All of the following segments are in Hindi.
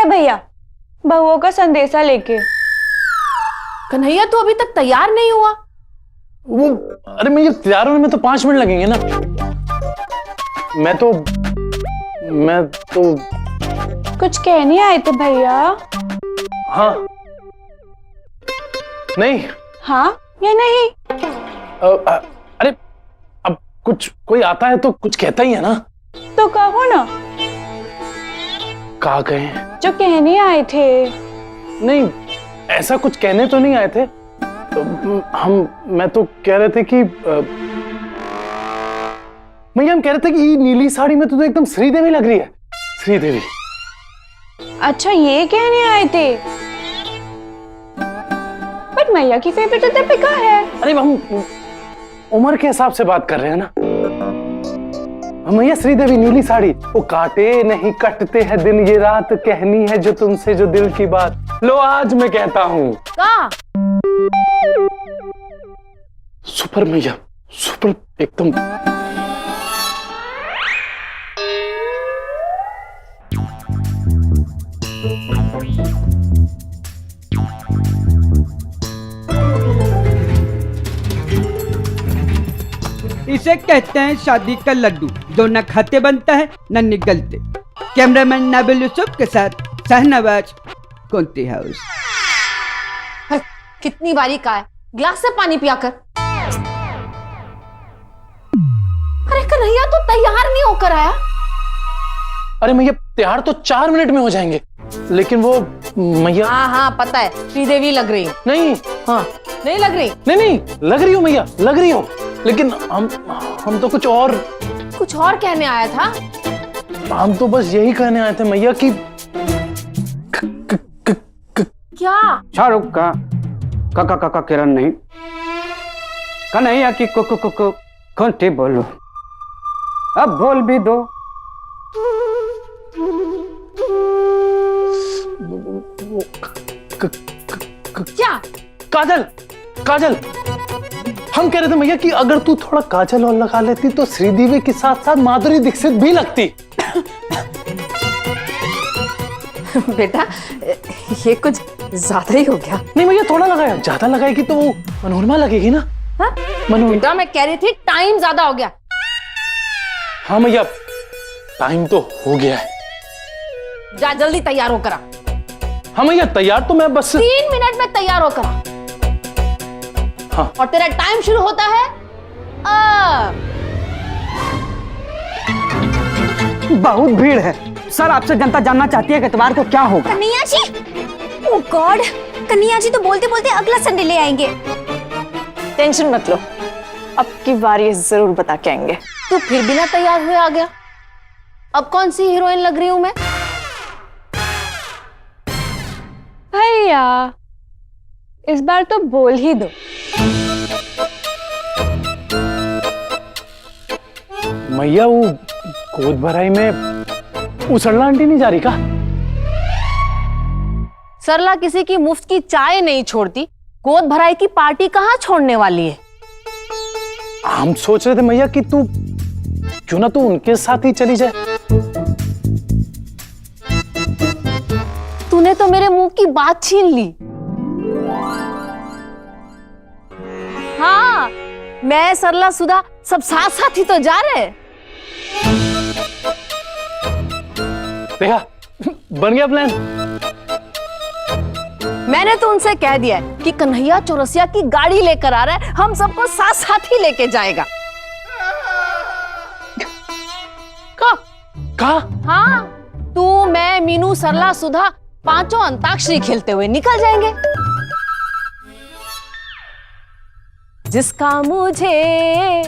है भैया बहुओं का संदेशा लेके। कन्हैया तू अभी तक तैयार नहीं हुआ? वो अरे मैं ये तैयार होने में तो 5 मिनट लगेंगे ना। मैं तो कुछ कहने आए थे भैया? हाँ नहीं हाँ या नहीं? अरे अब कुछ कोई आता है तो कुछ कहता ही है ना। तो कहो ना। कहा कहें? जो कहने आए थे। नहीं ऐसा कुछ कहने तो नहीं आए थे। मैं तो कह रहे थे कि भैया हम कह रहे थे कि नीली साड़ी में तो एकदम श्रीदेवी लग रही है। श्रीदेवी। अच्छा ये कहने आए थे। बट मैया की फेवरेट तो दीपिका है। अरे हम उम्र के हिसाब से बात कर रहे हैं ना। मैया श्रीदेवी नीली साड़ी। वो काटे नहीं कटते हैं दिन ये रात, कहनी है जो तुमसे जो दिल की बात। लो आज मैं कहता हूँ। का सुपर मैया सुपर एकदम। इसे कहते हैं शादी का लड्डू, जो न खाते बनता है न निगलते। कैमरामैन नाबिल यूसुफ के साथ शाहनवाज, कोंती हाउस। कितनी बारी का है, ग्लास से पानी पिया कर। अरे कन्हैया तो तैयार नहीं होकर आया। अरे मैया तैयार तो 4 मिनट में हो जाएंगे, लेकिन वो मैया। हाँ पता है श्रीदेवी लग रही। नहीं हाँ नहीं लग रही। नहीं लग रही हूँ मैया, लग रही हूँ, लेकिन हम तो कुछ और कहने आया था। हम तो बस यही कहने आए थे मैया कि क्या? शाहरुख का काका किरण नहीं, कन्हैया की कोंती बोलो। अब बोल भी दो। क्या? काजल काजल। हम कह रहे थे मैया कि अगर तू थोड़ा काजल और लगा लेती तो श्रीदेवी के साथ साथ माधुरी दीक्षित भी लगती। बेटा ये कुछ ज्यादा ही हो गया। नहीं भैया थोड़ा लगाया, ज्यादा लगाएगी तो वो मनोरमा लगेगी ना। हाँ? बेटा मैं कह रही थी टाइम ज्यादा हो गया। हाँ भैया टाइम तो हो गया है। जा जल्दी तैयार होकर आ। हाँ भैया तैयार तो मैं बस 3 मिनट में तैयार होकर आ। हाँ। और तेरा टाइम शुरू होता है बहुत भीड़ है सर, आपसे जनता जानना चाहती है कि इतवार को क्या होगा। कन्हैया जी, ओह गॉड, कन्हैया जी तो बोलते बोलते अगला संडे ले आएंगे। टेंशन मत लो, अब की बार ये जरूर बता के आएंगे। तू फिर बिना तैयार हुए आ गया। अब कौन सी हीरोइन लग रही हूं मैं? भैया इस बार तो बोल ही दो। मैया वो गोद भराई में सरला आंटी नहीं जा रही का? सरला किसी की मुफ्त की चाय नहीं छोड़ती, गोद भराई की पार्टी कहाँ छोड़ने वाली है? हम सोच रहे थे मैया कि तू क्यों ना तू उनके साथ ही चली जाए। तूने तो मेरे मुंह की बात छीन ली। हाँ मैं सरला सुधा सब साथ साथ ही तो जा रहे। देखा बन गया प्लान। मैंने तो उनसे कह दिया है कि कन्हैया चौरसिया की गाड़ी लेकर आ रहा है, हम सबको साथ साथ ही लेके जाएगा। का? हाँ तू मैं मीनू सरला सुधा पांचों अंताक्षरी खेलते हुए निकल जाएंगे। जिसका मुझे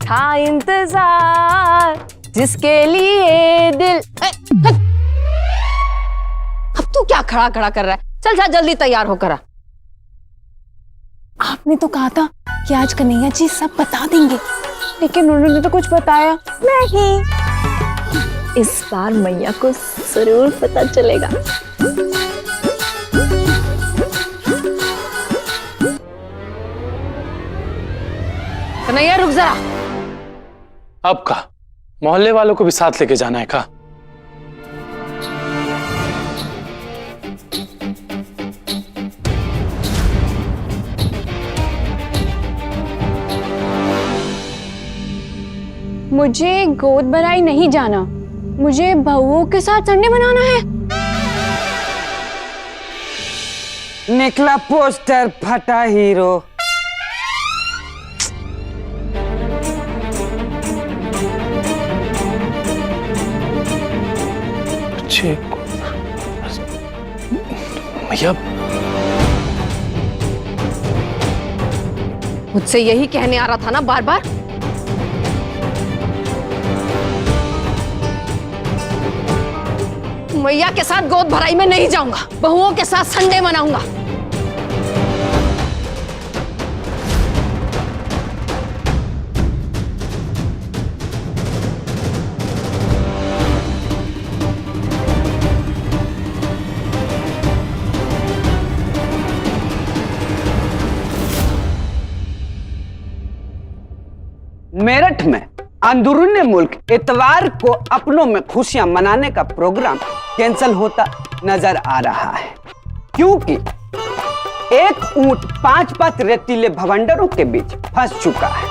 था इंतजार, जिसके लिए दिल। अब तू क्या खड़ा खड़ा कर रहा है? चल जा जल्दी तैयार होकर आ। आपने तो कहा था कि आज कन्हैया जी सब बता देंगे, लेकिन उन्होंने तो कुछ बताया नहीं। इस बार मैया को जरूर पता चलेगा। कन्हैया रुक जरा। अब का मोहल्ले वालों को भी साथ लेके जाना है का? मुझे गोद भराई नहीं जाना, मुझे बहुओं के साथ संडे मनाना है। निकला पोस्टर, फटा हीरो। अच्छे भैया, मुझसे यही कहने आ रहा था ना बार बार। मैया के साथ गोद भराई में नहीं जाऊंगा, बहुओं के साथ संडे मनाऊंगा। मेरठ में अंदरूनी मुल्क इतवार को अपनों में खुशियां मनाने का प्रोग्राम कैंसिल होता नजर आ रहा है, क्योंकि एक ऊंट 5 रेतीले भवंडरों के बीच फंस चुका है,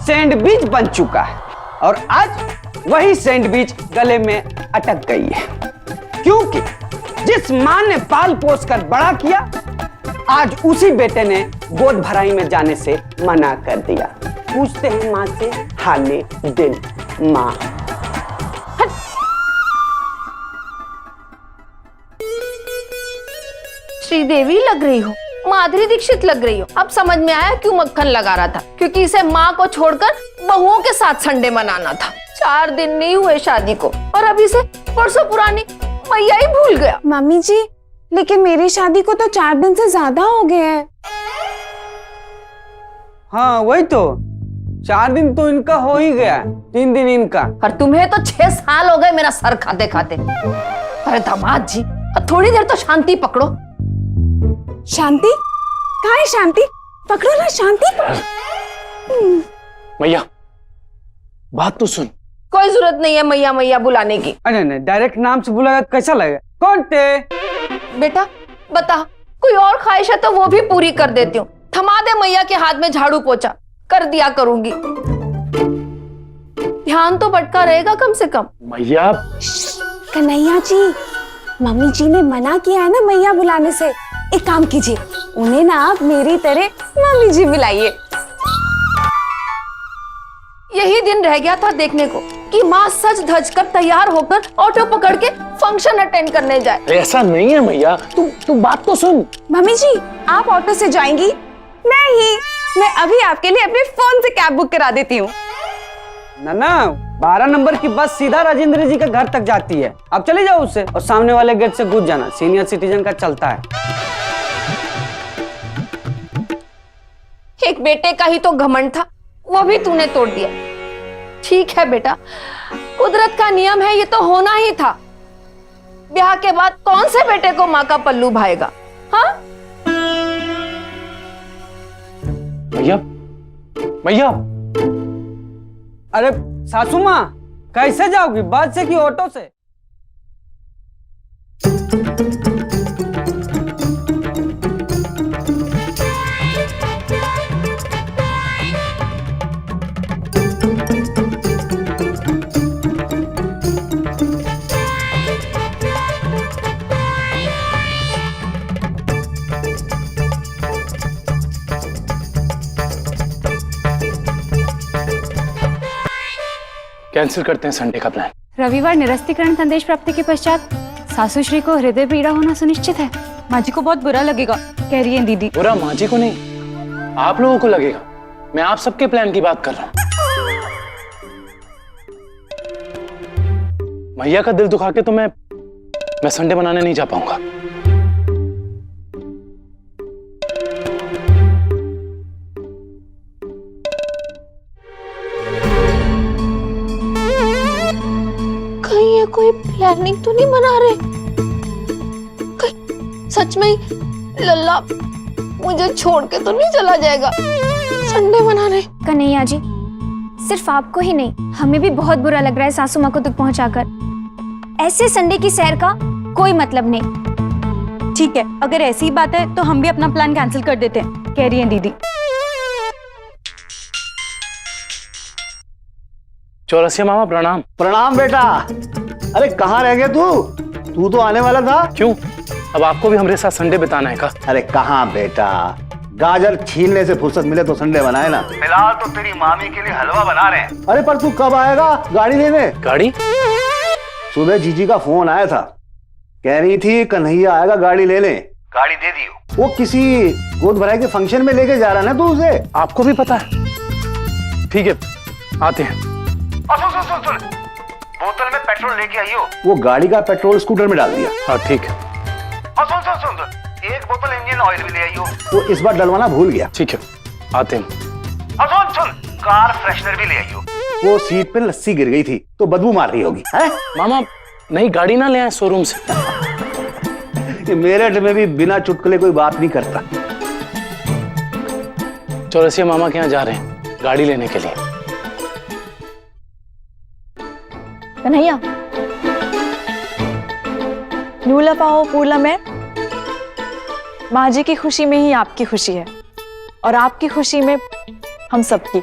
सैंडविच बन चुका है और आज वही सैंडविच गले में अटक गई है, क्योंकि जिस मां ने पाल पोस कर बड़ा किया, आज उसी बेटे ने गोद भराई में जाने से मना कर दिया। पूछते हैं मां से हाले दिल। मां श्रीदेवी लग रही हो, माधुरी दीक्षित लग रही हो। अब समझ में आया क्यों मक्खन लगा रहा था, क्योंकि इसे माँ को छोड़कर बहुओं के साथ संडे मनाना था। 4 दिन नहीं हुए शादी को और अभी से परसों पुरानी मैया ही भूल गया। मम्मी जी, लेकिन मेरी शादी को तो 4 दिन से ज्यादा हो गए हैं। हाँ वही तो, 4 दिन तो इनका हो ही गया, 3 दिन इनका। और तुम्हें तो 6 साल हो गए मेरा सर खाते खाते। अरे दामाद जी, अब थोड़ी देर तो शांति पकड़ो। शांति? कहाँ है शांति? पकड़ो ना शांति। मैया बात तो सुन। कोई जरूरत नहीं है मैया मैया बुलाने की। अरे नहीं, डायरेक्ट नाम से बुलाया कैसा लगेगा? कौन थे? बेटा बता, कोई और ख्वाहिश है तो वो भी पूरी कर देती हूँ। थमा दे मैया के हाथ में झाड़ू पोछा, कर दिया करूंगी। ध्यान तो भटका रहेगा कम से कम। मैया कन्हैया जी, मम्मी जी ने मना किया है ना मैया बुलाने से। एक काम कीजिए, उन्हें ना आप मेरी तरह मम्मी जी बुलाइए। यही दिन रह गया था देखने को कि माँ सज धज कर तैयार होकर ऑटो पकड़ के फंक्शन अटेंड करने जाए। ऐसा नहीं है मैया, तू बात तो सुन। मम्मी जी, आप ऑटो से जाएंगी? मैं अभी आपके लिए अपने फोन से कैब बुक करा देती हूँ। ना 12 नंबर की बस सीधा राजेंद्र जी के घर तक जाती है। अब चले जाओ उससे और सामने वाले गेट से घुस जाना, सीनियर सिटीजन का चलता है। एक बेटे का ही तो घमंड था, वो भी तूने तोड़ दिया। ठीक है बेटा, कुदरत का नियम है, ये तो होना ही था। ब्याह के बाद कौन से बेटे को माँ का पल्लू भाएगा? हाँ मैया अरे सासू माँ, कैसे जाओगी, बस से कि ऑटो से? कैंसिल करते हैं संडे का प्लान। रविवार निरस्तीकरण संदेश प्राप्ति के पश्चात सासू श्री को हृदय पीड़ा होना सुनिश्चित है। माँ जी को बहुत बुरा लगेगा, कह रही है दीदी। बुरा माँ जी को नहीं, आप लोगों को लगेगा। मैं आप सबके प्लान की बात कर रहा हूँ। मैया का दिल दुखा के तो मैं संडे मनाने नहीं जा पाऊंगा। कहीं ये कोई प्लानिंग तो नहीं बना रहे? कहीं सच में लल्ला मुझे छोड़ के तो नहीं चला जाएगा संडे मनाने? कन्हैया जी, सिर्फ आपको ही नहीं, हमें भी बहुत बुरा लग रहा है सासू माँ को दुख पहुंचाकर। ऐसे संडे की सैर का कोई मतलब नहीं। ठीक है, अगर ऐसी बात है तो हम भी अपना प्लान कैंसिल कर देते हैं, कह रही है दीदी। चौरसिया मामा प्रणाम। प्रणाम बेटा। अरे कहाँ रह गया तू? तू तो आने वाला था। क्यों, अब आपको भी हमारे साथ संडे बिताना है का? अरे कहाँ बेटा, गाजर छीलने से फुर्सत मिले तो संडे बनाए ना। फिलहाल तो तेरी मामी के लिए हलवा बना रहे हैं। अरे पर तू कब आएगा गाड़ी लेने? गाड़ी? सुबह जीजी का फोन आया था, कह रही थी कन्हैया आएगा गाड़ी ले ले। गाड़ी दे दी। वो किसी गोद भराई के फंक्शन में लेके जा रहा है ना तू उसे। आपको भी पता है? ठीक है, आते हैं। सुन, बोतल में पेट्रोल लेके आइयो। वो गाड़ी का पेट्रोल स्कूटर में डाल दिया। हाँ ठीक है। सुन, एक बोतल इंजन ऑयल भी ले आइयो। वो इस बार डलवाना भूल गया। ठीक है, आते हैं। सुन, कार फ्रेशनर भी ले आइयो। वो सीट पे लस्सी गिर गई थी तो बदबू मार रही होगी। है? मामा नई गाड़ी ना ले आए शोरूम से? ये मेरठ में भी बिना चुटकुले कोई बात नहीं करता। चौरसिया मामा के यहाँ जा रहे हैं गाड़ी लेने के लिए। कन्हैया, नूला पाओ पूला में, माँ जी की खुशी में ही आपकी खुशी है और आपकी खुशी में हम सबकी।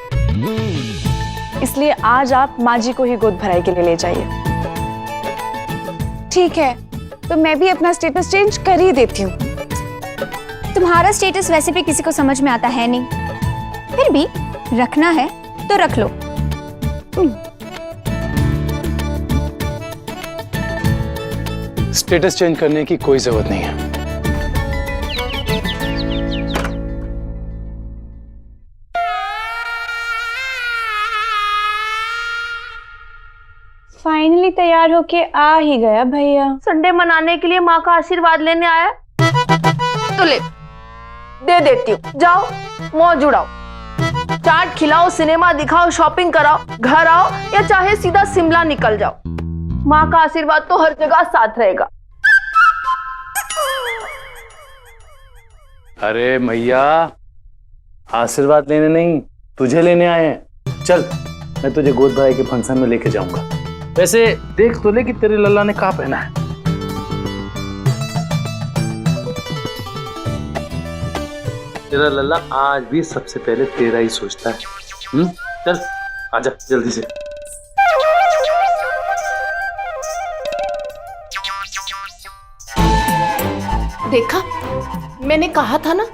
इसलिए आज आप माँ जी को ही गोद भराई के लिए ले जाइए। ठीक है, तो मैं भी अपना स्टेटस चेंज कर ही देती हूँ। तुम्हारा स्टेटस वैसे भी किसी को समझ में आता है नहीं, फिर भी रखना है तो रख लो। स्टेटस चेंज करने की कोई जरूरत नहीं है। फाइनली तैयार होके आ ही गया भैया। संडे मनाने के लिए माँ का आशीर्वाद लेने आया, तो ले दे देती हूँ। जाओ मौज उड़ाओ, चाट खिलाओ, सिनेमा दिखाओ, शॉपिंग कराओ, घर आओ या चाहे सीधा शिमला निकल जाओ। माँ का आशीर्वाद तो हर जगह साथ रहेगा। अरे मैया, आशीर्वाद लेने नहीं, तुझे लेने आए हैं। चल, मैं तुझे गोद भराई के फंक्शन में लेके जाऊंगा। वैसे देख तो ले कि तेरे लल्ला ने क्या पहना है। तेरा लल्ला आज भी सबसे पहले तेरा ही सोचता है। चल आजा जल्दी से। देखा, मैंने कहा था ना,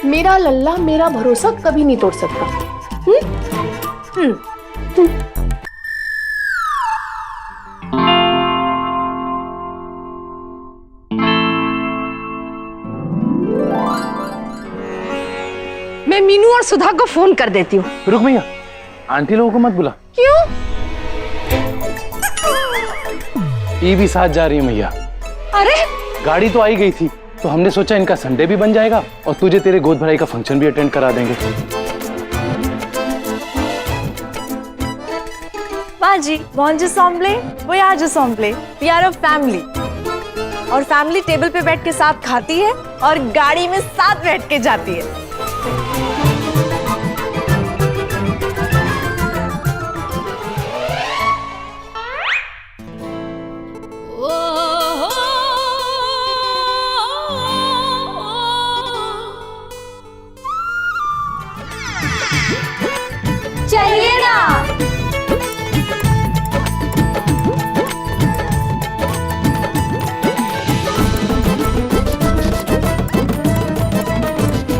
मेरा लल्ला मेरा भरोसा कभी नहीं तोड़ सकता। मैं मीनू और सुधा को फोन कर देती हूँ। रुक भैया, आंटी लोगों को मत बुला। क्यों? ये भी साथ जा रही है मैया। अरे गाड़ी तो आई गई थी, तो हमने सोचा इनका संडे भी बन जाएगा और तुझे तेरे गोद भराई का फंक्शन भी अटेंड करा देंगे। माँ जी, बॉन्जो सॉम्बले, वो यहाँ जो सॉम्बले, वी आर अ फैमिली। और फैमिली टेबल पे बैठ के साथ खाती है और गाड़ी में साथ बैठ के जाती है। चलिए ना।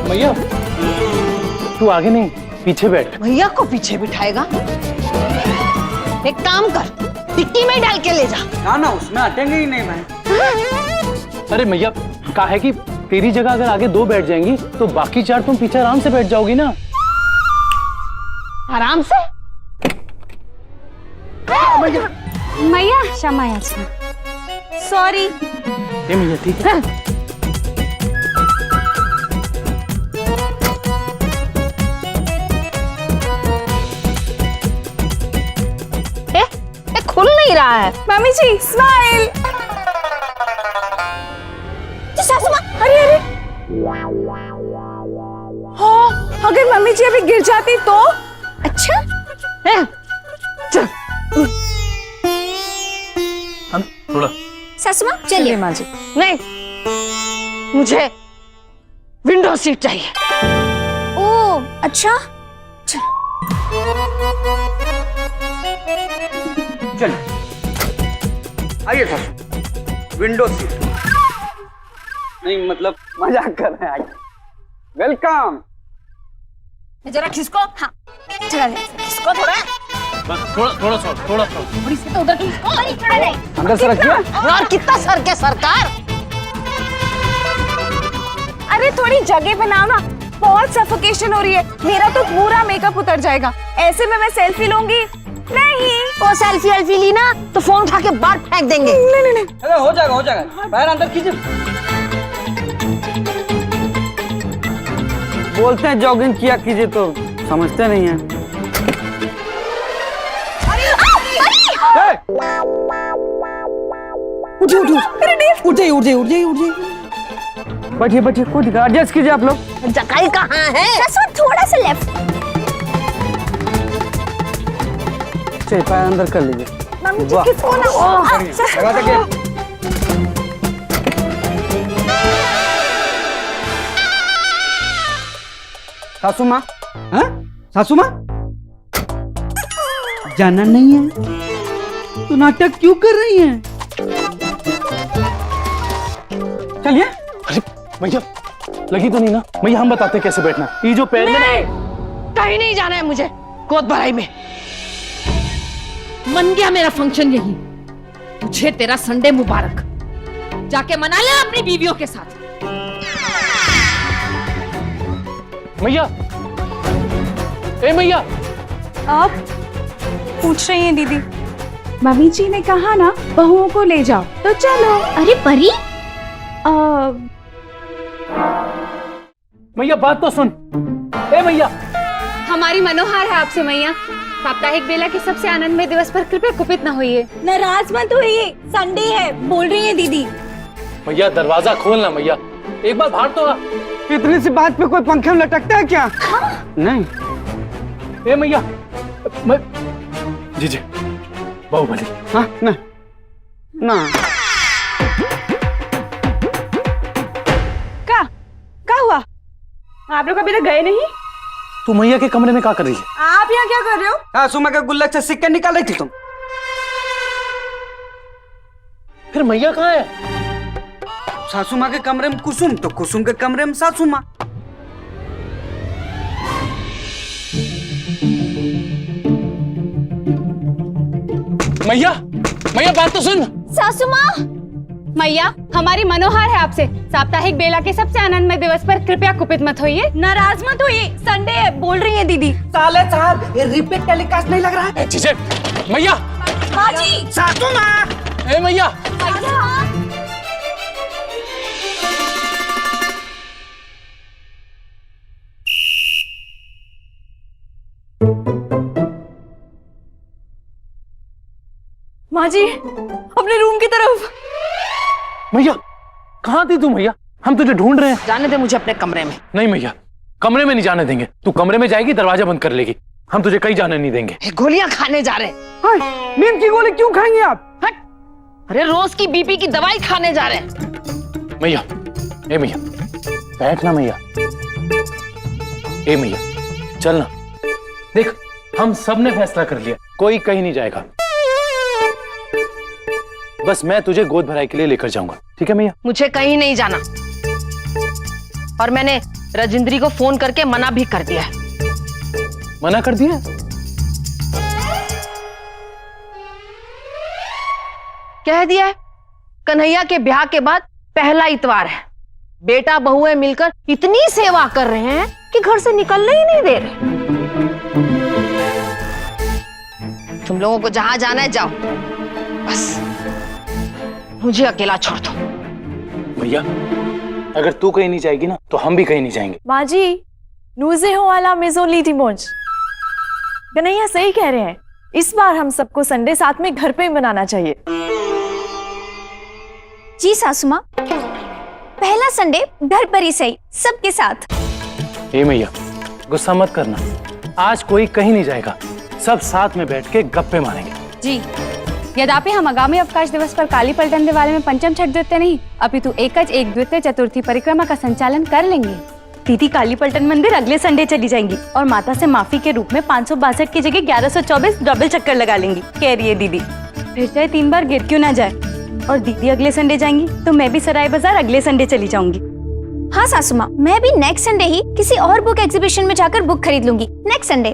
मैया तू आगे नहीं, पीछे बैठ। भैया को पीछे बिठाएगा? एक काम कर, डिक्की में डाल के ले जा। ना उसमें अटेंगे ही नहीं मैं। अरे मैया, कहा है कि तेरी जगह अगर आगे दो बैठ जाएंगी तो बाकी चार तुम पीछे आराम से बैठ जाओगी ना। आराम से? मैया क्षमा याचना, सॉरी। ये मैया ठीक है। खुल नहीं रहा है। मम्मी जी स्माइल। अरे अरे, हाँ, अगर मम्मी जी अभी गिर जाती तो? अच्छा, थोड़ा सासू माँ चलिए। माँ जी, नहीं, मुझे विंडो सीट चाहिए। ओ अच्छा, चलिए आइए सासू, विंडो सीट। नहीं मतलब मजाक कर रहे हैं, आइए। वेलकम। जरा खिसको। हाँ थोड़ा ले। खिसको थोड़ा। बस थोड़ा थोड़ा तो उधर खिसको। थोड़ा ले। अंदर से रखिए। और कितना सर के सरकार। अरे थोड़ी जगह बनाओ ना, बहुत सफोकेशन हो रही है। मेरा तो पूरा मेकअप उतर जाएगा। ऐसे में मैं सेल्फी लूंगी नहीं। वो सेल्फी अल्फी ली ना तो फोन उठा के बाहर फेंक देंगे। नहीं। अरे हो जाएगा। पैर अंदर कीजिए। बोलते हैं जॉगिंग किया कीजिए तो समझते नहीं हैं। उठ जाइए। बैठिए कोई दिक्कत, एडजस्ट कीजिए आप लोग। जकाई कहाँ है? थोड़ा सा लेफ्ट। चलिए पैर अंदर कर लीजिए। मम्मी जी वाह। किसको ना लगा दीजिए। सासू माँ, हाँ? सासू माँ जाना नहीं है तो नाटक क्यों कर रही हैं? चलिए। अरे भैया लगी तो नहीं ना? भैया हम बताते कैसे बैठना। ये जो पैर में कहीं नहीं जाना है मुझे गोद भराई में। मन गया मेरा फंक्शन यही। तुझे तेरा संडे मुबारक। जाके मना ले अपनी बीवियों के साथ। मैया, ए मैया। आप पूछ रही हैं दीदी? मम्मी जी ने कहा ना बहुओं को ले जाओ, तो चलो। अरे परी मैया बात तो सुन। ए मैया। हमारी मनोहार है आपसे मैया। साप्ताहिक बेला के सबसे आनंदमय दिवस पर कृपया कुपित न होइए। नाराज मत होइए, संडे है बोल रही है दीदी। मैया दरवाजा खोलना मैया, एक बार बाहर तो आ। इतनी सी बात पे कोई पंखे में लटकता है क्या? नहीं। ए मैया मैं जी बाहुबली। हाँ ना ना। क्या हुआ? आप लोग अभी तक गए नहीं? तू मैया के कमरे में क्या कर रही है? आप यहाँ क्या कर रहे हो? सासू माँ के गुल्लक से सिक्के निकाल रही थी तुम। फिर मैया कहाँ है? सासू माँ के कमरे में कुसुम तो कुसुम के कमरे में सासू माँ। मैया बात तो सुन। सासू माँ। मैया हमारी मनोहार है आपसे। साप्ताहिक बेला के सबसे आनंदमय दिवस पर कृपया कुपित मत होइए। नाराज मत होइए, संडे है बोल रही है दीदी। साले साहब ये रिपीट टेलीकास्ट नहीं लग रहा है। जीजे मैया। माँ जी। सासू माँ। ए मैया। माँ जी अपने रूम की तरफ। मैया कहाँ थी तू मैया? हम तुझे ढूंढ रहे हैं। जाने दे मुझे अपने कमरे में। नहीं मैया, कमरे में नहीं जाने देंगे। तू कमरे में जाएगी दरवाजा बंद कर लेगी, हम तुझे कहीं जाने नहीं देंगे। गोलियां खाने जा रहे हैं। नींद की गोली क्यों खाएंगे आप? हट। अरे रोज की बीपी की दवाई खाने जा रहे हैं। मैया, ए मैया बैठना मैया। ए मैया चलना। देख हम सब ने फैसला कर लिया, कोई कहीं नहीं जाएगा। बस मैं तुझे गोद भराई के लिए लेकर जाऊंगा, ठीक है मैया? मुझे कहीं नहीं जाना। और मैंने राजेंद्री को फोन करके मना भी कर दिया है। मना कर दिया? कह दिया है कन्हैया के ब्याह के बाद पहला इतवार है। बेटा बहुएं मिलकर इतनी सेवा कर रहे हैं कि घर से निकलने ही नहीं दे रहे। तुम लोगों को जहां जाना है जाओ, बस मुझे अकेला छोड़ दो। भैया अगर तू कहीं नहीं जाएगी ना तो हम भी कहीं नहीं जाएंगे। माँ जी नूजे हो वाला मेजो ली थी मोज। कन्हैया सही कह रहे हैं, इस बार हम सबको संडे साथ में घर पे ही मनाना चाहिए। जी सासू माँ, पहला संडे घर पर ही सही, सबके साथ। ए मैया गुस्सा मत करना, आज कोई कहीं नहीं जाएगा, सब साथ में बैठ के गप्पे मारेंगे। जी यद्यपि हम आगामी अवकाश दिवस पर काली पलटन दिवाले में पंचम छठ द्वितीय नहीं अपितु एकज एक द्वितीय चतुर्थी परिक्रमा का संचालन कर लेंगे। दीदी काली पलटन मंदिर अगले संडे चली जाएंगी और माता से माफी के रूप में 562 की जगह 1124 डबल चक्कर लगा लेंगी, कह रही है दीदी। फिर चाहे 3 बार गिर क्यों ना जाए। और दीदी अगले संडे जाएंगी तो मैं भी सराय बाजार अगले संडे चली जाऊंगी। हाँ सासू माँ, मैं भी नेक्स्ट संडे ही किसी और बुक एग्जीबिशन में जाकर बुक खरीद लूंगी नेक्स्ट संडे।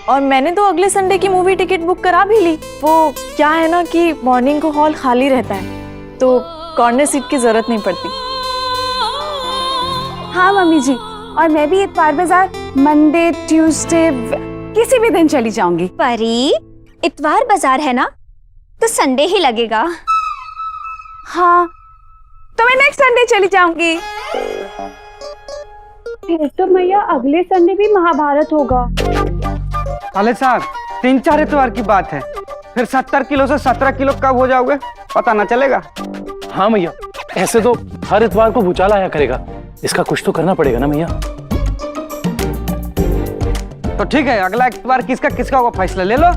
और मैंने तो अगले संडे की मूवी टिकट बुक करा भी ली। वो क्या है ना कि मॉर्निंग को हॉल खाली रहता है तो कॉर्नर सीट की जरूरत नहीं पड़ती। हाँ मम्मी जी, और मैं भी इतवार बाजार मंडे ट्यूसडे किसी भी दिन चली जाऊंगी। परी, इतवार बाजार है ना तो संडे ही लगेगा। हाँ तो मैं नेक्स्ट संडे चली जाऊंगी। फिर तो मैया अगले संडे भी महाभारत होगा। साले साहब 3-4 इतवार की बात है, फिर 70 किलो से 17 किलो कब हो जाओगे पता ना चलेगा। हाँ मैया, ऐसे तो हर इतवार को भूचाल आया करेगा, इसका कुछ तो करना पड़ेगा ना मैया। तो ठीक है, अगला इतवार किसका होगा फैसला ले लो।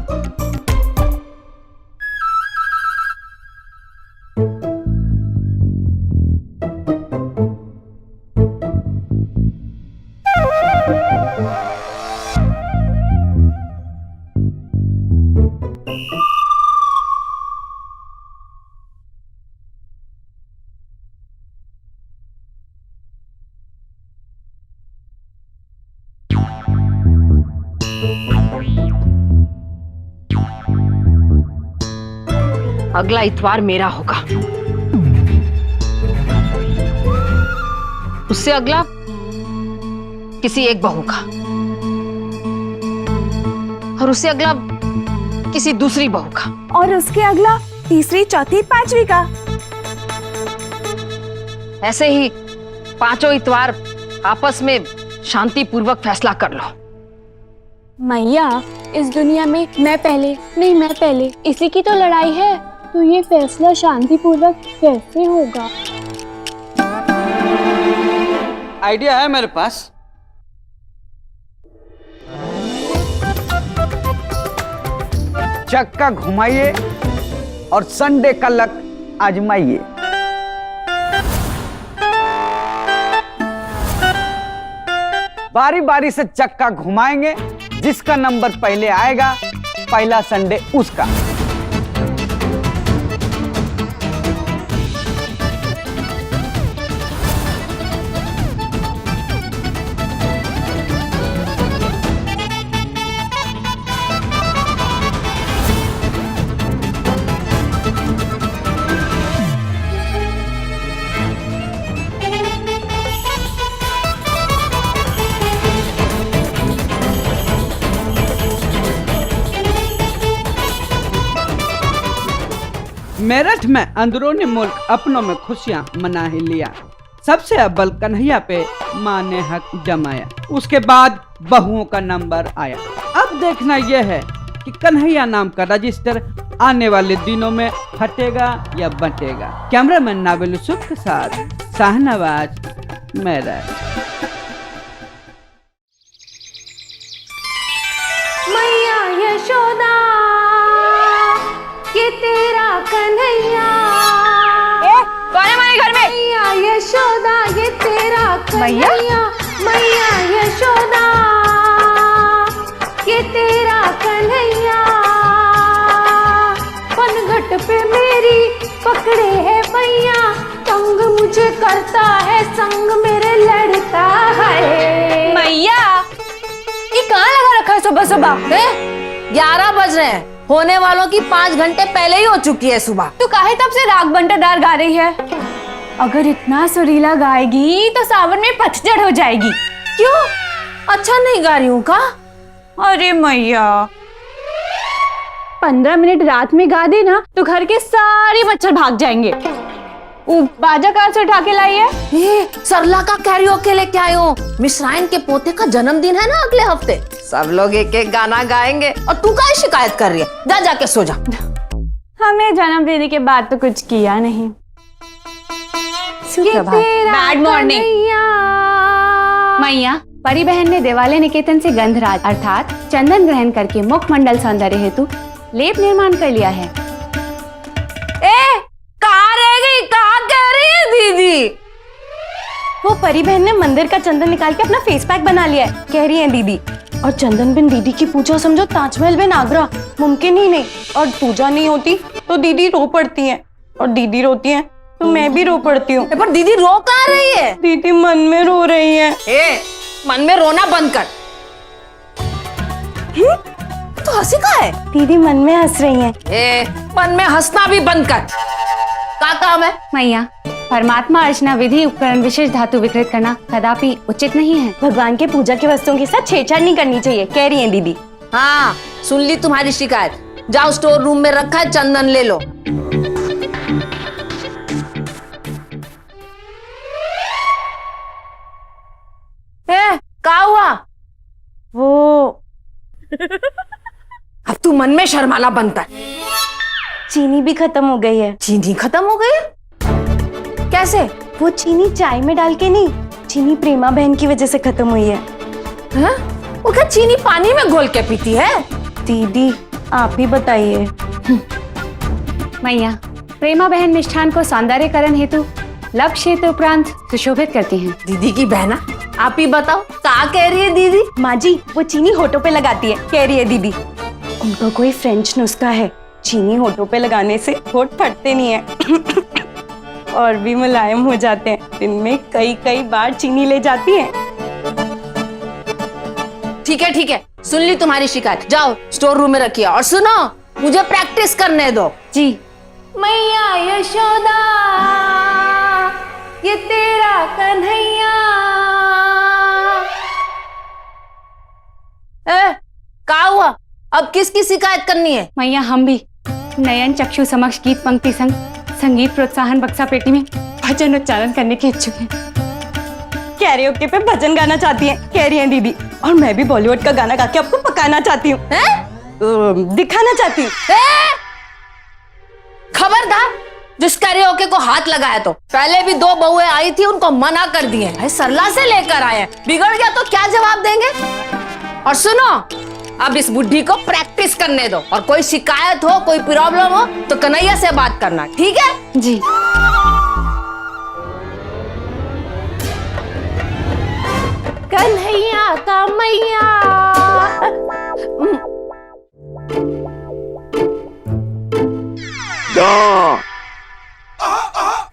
अगला इतवार मेरा होगा, उससे अगला किसी एक बहू का, और उससे अगला किसी दूसरी बहू का, और उसके अगला तीसरी चौथी पांचवी का। ऐसे ही 5 इतवार आपस में शांति पूर्वक फैसला कर लो। मैया, इस दुनिया में मैं पहले नहीं मैं पहले इसी की तो लड़ाई है, तो ये फैसला शांतिपूर्वक कैसे होगा? आइडिया है मेरे पास। चक्का घुमाइए और संडे का लक आजमाइए। बारी बारी से चक्का घुमाएंगे, जिसका नंबर पहले आएगा पहला संडे उसका। मेरठ में अंदरूनी मुल्क अपनों में खुशियां मना ही लिया। सबसे अव्वल कन्हैया पे माँ ने हक जमाया, उसके बाद बहुओं का नंबर आया। अब देखना यह है कि कन्हैया नाम का रजिस्टर आने वाले दिनों में फटेगा या बटेगा। कैमरामैन नाबिल यूसुफ के साथ शाहनवाज मेरठ। मैया यशोदा ये तेरा कन्हैया, कौन है हमारे घर में? मैया यशोदा ये तेरा कन्हैया, मैया यशोदा ये तेरा कन्हैया, पनघट पे मेरी पकड़े है मैया, तंग मुझे करता है संग मेरे लड़ता है। मैया, ये कहाँ लगा रखा है सुबह सुबह? 11 बज रहे हैं, होने वालों की 5 घंटे पहले ही हो चुकी है सुबह। तू काहे तब से राग बंटादार गा रही है? अगर इतना सुरीला गाएगी तो सावन में पतझड़ हो जाएगी। क्यों? अच्छा नहीं गा रही हूँ का? अरे मैया, 15 मिनट रात में गा देना तो घर के सारे मच्छर भाग जाएंगे। बाजा कहाँ से उठा के लाई है? सरला का कैरियोके लेके आए हो। मिश्राइन के पोते का जन्मदिन है ना अगले हफ्ते, सब लोग एक एक गाना गाएंगे और तू काहे शिकायत कर रही है? जा जाके सो जा। हमें जन्म देने के बाद तो कुछ किया नहीं। बैड मॉर्निंग मैया। परी बहन ने देवालय निकेतन से गंधराज अर्थात चंदन ग्रहण करके मुखमंडल सौंदर्य हेतु लेप निर्माण कर लिया है। कहाँ रह गई? कहाँ कह रही है दीदी? वो परी बहन ने मंदिर का चंदन निकाल के अपना फेस पैक बना लिया है, कह रही है दीदी। और चंदन बिन दीदी की पूजा समझो ताजमहल बिन आगरा, मुमकिन ही नहीं। और पूजा नहीं होती तो दीदी रो पड़ती है, और दीदी रोती है तो मैं भी रो पड़ती हूँ। पर दीदी रो कहाँ रही है? दीदी मन में रो रही है। मन में रोना बंद कर। तो हंसी का है? दीदी मन में हंस रही है। मन में हंसना भी बंद कर। क्या काम है? मैया, परमात्मा अर्चना विधि उपकरण विशेष धातु विकृत करना कदापि उचित नहीं है। भगवान के पूजा के वस्तुओं के साथ छेड़छाड़ नहीं करनी चाहिए, कह रही है दीदी। हाँ, सुन ली तुम्हारी शिकायत। जाओ स्टोर रूम में रखा है, चंदन ले लो। क्या हुआ? वो अब तू मन में शर्माना बनता है। चीनी भी खत्म हो गई है। चीनी खत्म हो गई है? कैसे? वो चीनी चाय में डाल के नहीं, चीनी प्रेमा बहन की वजह से खत्म हुई है। हाँ? वो क्या चीनी पानी में घोल के पीती है? दीदी आप ही बताइए। मैया, प्रेमा बहन मिष्ठान को सौंदर्यकरण हेतु लक्ष्य हेतु उपरांत सुशोभित करती हैं। दीदी की बहना, आप ही बताओ क्या कह रही है दीदी? माँ जी, वो चीनी होठों पे लगाती है, कह रही है दीदी। उनका कोई फ्रेंच नुस्खा है, चीनी होठों पे लगाने से होठ फटते नहीं है और भी मुलायम हो जाते हैं। दिन में कई कई बार चीनी ले जाती है। ठीक है, सुन ली तुम्हारी शिकायत। जाओ स्टोर रूम में रखिए। और सुनो, मुझे प्रैक्टिस करने दो। जी। मैया यशोदा, ये तेरा कन्हैया। क्या हुआ? अब किसकी शिकायत करनी है? मैया, हम भी नयन चक्षु समक्ष गीत पंक्ति संग संगीत प्रोत्साहन बक्सा पेटी में भजन उच्चारण करने के इच्छुक हैं। कैरियोके पे भजन गाना चाहती है, कह रही है दीदी। और मैं भी बॉलीवुड का गाना गा के आपको पकाना चाहती हूँ, दिखाना चाहती हूँ। खबरदार, जिस कैरियोके को हाथ लगाया तो पहले भी 2 बहुएं आई थी, उनको मना कर दिए। भाई सरला से लेकर आए, बिगड़ गया तो क्या जवाब देंगे? और सुनो, अब इस बुढ़ी को प्रैक्टिस करने दो। और कोई शिकायत हो, कोई प्रॉब्लम हो तो कन्हैया से बात करना, ठीक है? जी। कन्हैया का मैया।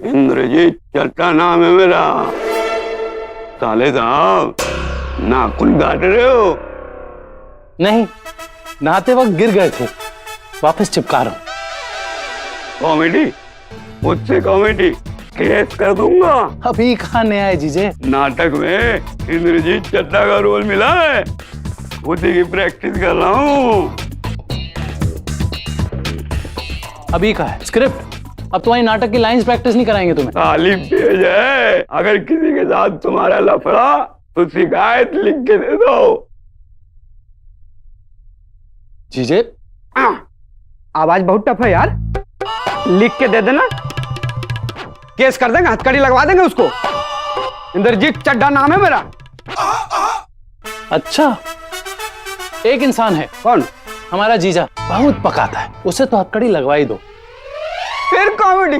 इंद्रजीत चट्टा नाम है मेरा। साले साहब, नाखून काट रहे हो? नहीं, नहाते वक्त गिर गए थे, वापस चिपका रहा हूं। कॉमेडी? मुझसे कॉमेडी? केस कर दूंगा। अभी कहाँ नया है जीजे? नाटक में इंद्रजीत चड्ढा का रोल मिला है, उसी की प्रैक्टिस कर रहा हूँ। अभी का है स्क्रिप्ट? अब तुम्हारी नाटक की लाइंस प्रैक्टिस नहीं कराएंगे तुम्हें? तालीम पेज है। अगर किसी के साथ तुम्हारा लफड़ा तो शिकायत लिख के दे दो। जीजे, आवाज बहुत टफ है यार, लिख के दे देना, केस कर देंगे, हथकड़ी लगवा देंगे उसको। इंद्रजीत चड्ढा नाम है मेरा। अच्छा, एक इंसान है। कौन? हमारा जीजा, बहुत पकाता है, उसे तो हथकड़ी लगवा ही दो। फिर कॉमेडी?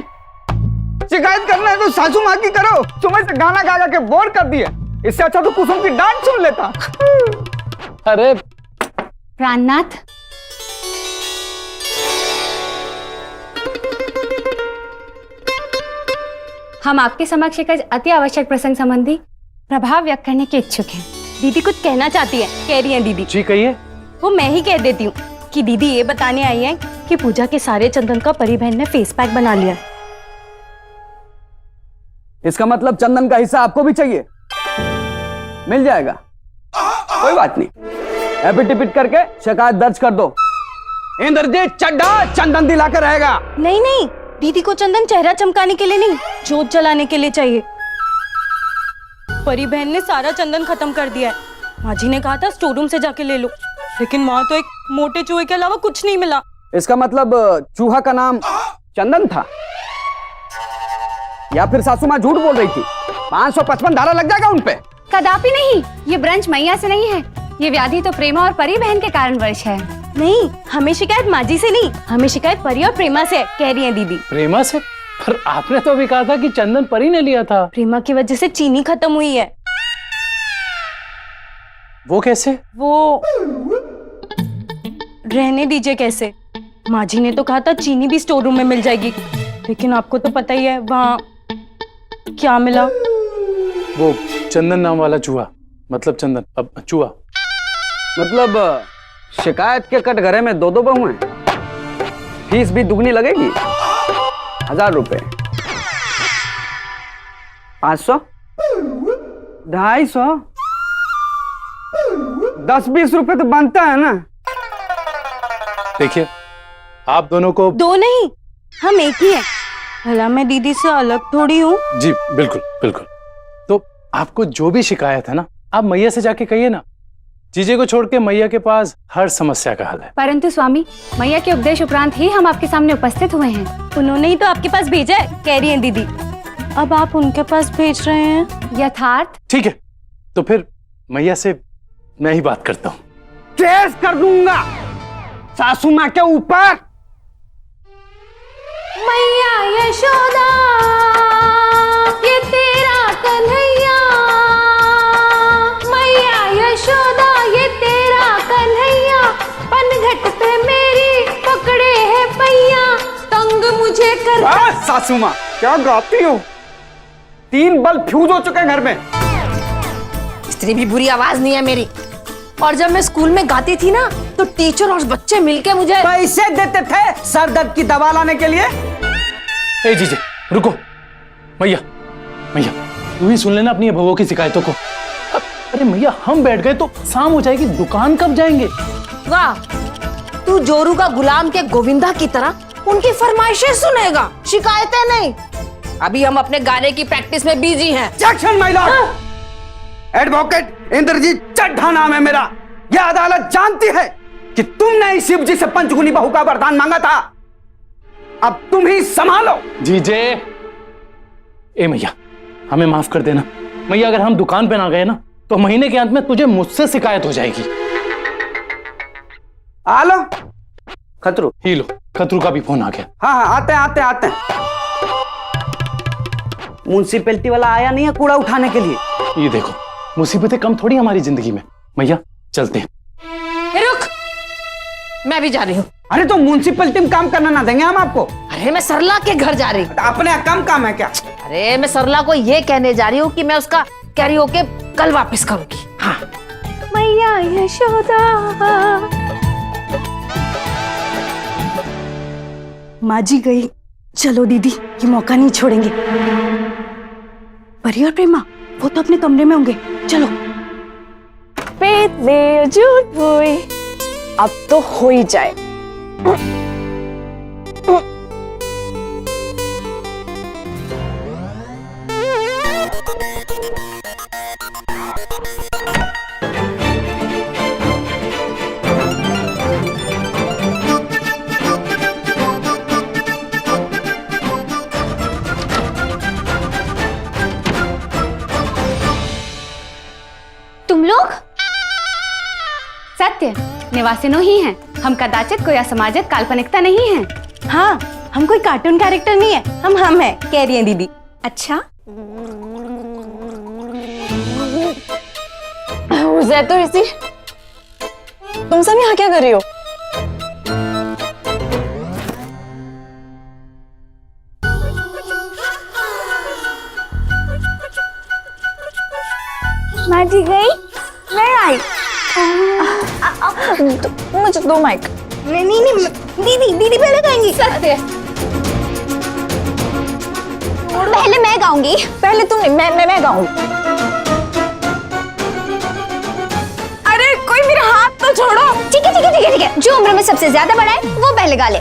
शिकायत करना है तो सासू माँ की करो। सुबह से गाना गा गा के बोर कर दिए, इससे अच्छा तो कुसुम की डांट सुन लेता। अरे प्राणनाथ, हम आपके समक्ष एक अति आवश्यक प्रसंग संबंधी प्रभाव व्यक्त करने के इच्छुक हैं। दीदी कुछ कहना चाहती है, कह रही है दीदी। जी कहिए। वो मैं ही कह देती हूँ कि दीदी ये बताने आई है कि पूजा के सारे चंदन का परी बहन ने फेस पैक बना लिया है। इसका मतलब चंदन का हिस्सा आपको भी चाहिए? मिल जाएगा, कोई बात नहीं। एफिडेविट करके शिकायत दर्ज कर दो। इंद्रजीत चड्ढा चंदन दिलाकर रहेगा। नहीं नहीं, दीदी को चंदन चेहरा चमकाने के लिए नहीं, जोत जलाने के लिए चाहिए। परी बहन ने सारा चंदन खत्म कर दिया है। माँ जी ने कहा था स्टोर रूम से जाके ले लो, लेकिन वहां तो एक मोटे चूहे के अलावा कुछ नहीं मिला। इसका मतलब चूहा का नाम चंदन था, या फिर सासू माँ झूठ बोल रही थी? 555 धारा लग जाएगा उनपे। कदापि नहीं, ये ब्रंच मैया से नहीं है, ये व्याधि तो प्रेमा और परी बहन के कारणवश है। नहीं, हमें शिकायत माँ जी से नहीं, हमें शिकायत परी और प्रेमा से है, कह रही है दीदी। प्रेमा से? पर आपने तो अभी कहा था कि चंदन परी ने लिया था। प्रेमा की वजह से चीनी खत्म हुई है। वो कैसे? वो रहने दीजिए कैसे। माँ जी ने तो कहा था चीनी भी स्टोर रूम में मिल जाएगी, लेकिन आपको तो पता ही है वहाँ क्या मिला। वो चंदन नाम वाला चूहा, मतलब चंदन अब चूहा। मतलब शिकायत के कटघरे में 2 बहू हैं, फीस भी दुगनी लगेगी। 1000 रुपए, 500, 250, 10-20 रुपए तो बनता है ना। देखिए आप दोनों को। दो नहीं, हम एक ही हैं। भला मैं दीदी से अलग थोड़ी हूँ। जी बिल्कुल बिल्कुल। तो आपको जो भी शिकायत है ना, आप मैया से जाके कहिए ना। जीजे को छोड़ के मैया के पास हर समस्या का हल है। परंतु स्वामी, मैया के उपदेश उपरांत ही हम आपके सामने उपस्थित हुए हैं। उन्होंने ही तो आपके पास भेजा है, कह रही हैं दीदी। अब आप उनके पास भेज रहे हैं। यथार्थ। ठीक है, तो फिर मैया से मैं ही बात करता हूँ। केस कर दूंगा सासू माँ के ऊपर। मैया यशोदा ये तेरा कन्हैया, मैया यशोदा ये तेरा कन्हैया, पनघट पे मेरी पकड़े है पैया, तंग मुझे कर। सासू माँ क्या गाती हो? 3 बल्ब फ्यूज हो चुके हैं घर में। इतनी भी बुरी आवाज नहीं है मेरी। और जब मैं स्कूल में गाती थी ना, तो टीचर और बच्चे मिलके मुझे पैसे देते थे सर दर्द की दवा लाने के लिए। ए जीजे रुको। मैया मैया तू ही सुन लेना अपनी बहुओं की शिकायतों को। अरे मैया हम बैठ गए तो शाम हो जाएगी, दुकान कब जाएंगे? वाह, तू जोरू का गुलाम के गोविंदा की तरह उनकी फरमाइशें सुनेगा, शिकायतें नहीं। अभी हम अपने गाने की प्रैक्टिस में बिजी हैं। Objection my lord. Advocate Inderjit Chadha नाम है मेरा। यह अदालत जानती है कि तुमने ही शिव जी से पंचगुनी बहू का वरदान मांगा था। अब तुम ही संभालो। जीजे ए मैया हमें माफ कर देना। मैया अगर हम दुकान पे ना गए ना, तो महीने के अंत में तुझे मुझसे शिकायत हो जाएगी। आ लो खतरू। ही लो, खतरू का भी फोन आ गया। हाँ आते हैं। म्युनिसिपैलिटी वाला आया नहीं है कूड़ा उठाने के लिए। ये देखो, मुसीबतें कम थोड़ी हमारी जिंदगी में। मैया चलते हैं। रुक, मैं भी जा रही हूँ। अरे तो म्युनिसिपैलिटी में काम करना ना देंगे हम आपको। अरे मैं सरला के घर जा रही हूँ। अपने कम काम है क्या? अरे मैं सरला को ये कहने जा रही हूँ कि मैं उसका कैरियोके कल वापस करूंगी। हाँ। मैया यशोदा। माँ जी गई, चलो दीदी ये मौका नहीं छोड़ेंगे। परी और प्रेमा वो तो अपने कमरे में होंगे, चलो। पेट दे झूठ बोए, अब तो हो ही जाए। तुम लोग सत्य निवासिनो ही हैं। हम कदाचित कोई असमाजित काल्पनिकता नहीं है। हाँ, हम कोई कार्टून कैरेक्टर नहीं है। हम हैं, कह रही हैं दीदी। अच्छा, तो इसी तुम सब यहाँ क्या कर रही हो? माँ जी गई, मैं आई। मुझे दो माइक। नहीं दीदी पहले गाएंगी। सत्य, पहले मैं गाऊंगी। पहले तुम नहीं, मैं गाऊंगी। अरे कोई मेरा हाथ तो छोड़ो। ठीक है। जो उम्र में सबसे ज्यादा बड़ा है वो पहले गा ले।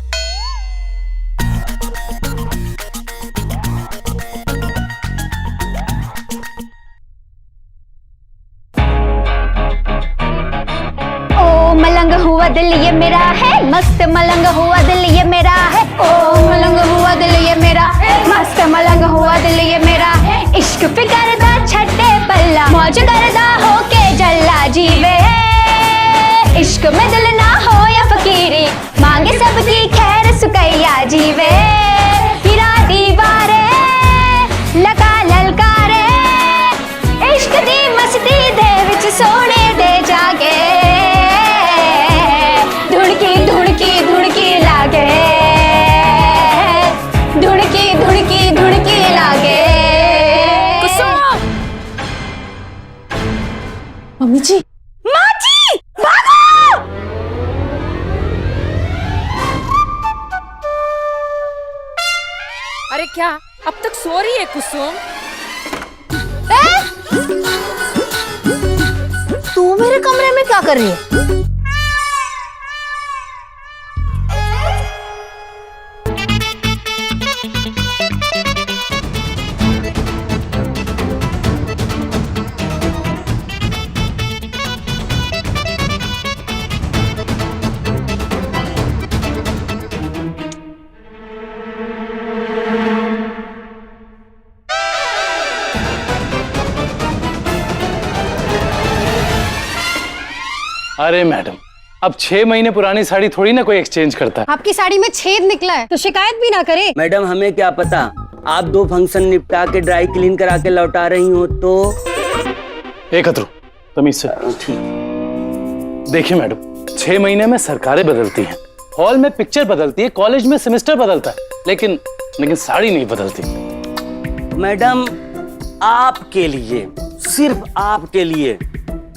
मलंग हुआ दिल ये मेरा है, मस्त मलंग हुआ दिल ये मेरा है। ओ मलंग हुआ दिल ये मेरा है, मस्त मलंग हुआ दिल ये मेरा है। इश्क पे करदा छट्टे पल्ला, मौज करदा होके जल्ला जीवे। इश्क में दिल ना हो या फकीरी, मांगे सबकी खैर सुकैया जीवे। हीरा दीवारे लगा ललकारे, इश्क दी मस्ती दे विच सोने दे जा धुड़की धुड़की लागे। मम्मी जी, माँ जी भागो। अरे क्या अब तक सो रही है कुसुम? तू मेरे कमरे में क्या कर रही है? अरे मैडम, अब 6 महीने पुरानी साड़ी थोड़ी ना कोई एक्सचेंज करता है। आपकी साड़ी में छेद निकला है तो शिकायत भी ना करे। मैडम हमें क्या पता, आप 2 फंक्शन निपटा के ड्राई क्लीन करा के लौटा रही हो तो। एक खतरू तमीज से। देखिए मैडम, 6 महीने में सरकारें बदलती हैं, हॉल में पिक्चर बदलती है, कॉलेज में सेमेस्टर बदलता है, लेकिन साड़ी नहीं बदलती। मैडम आपके लिए, सिर्फ आपके लिए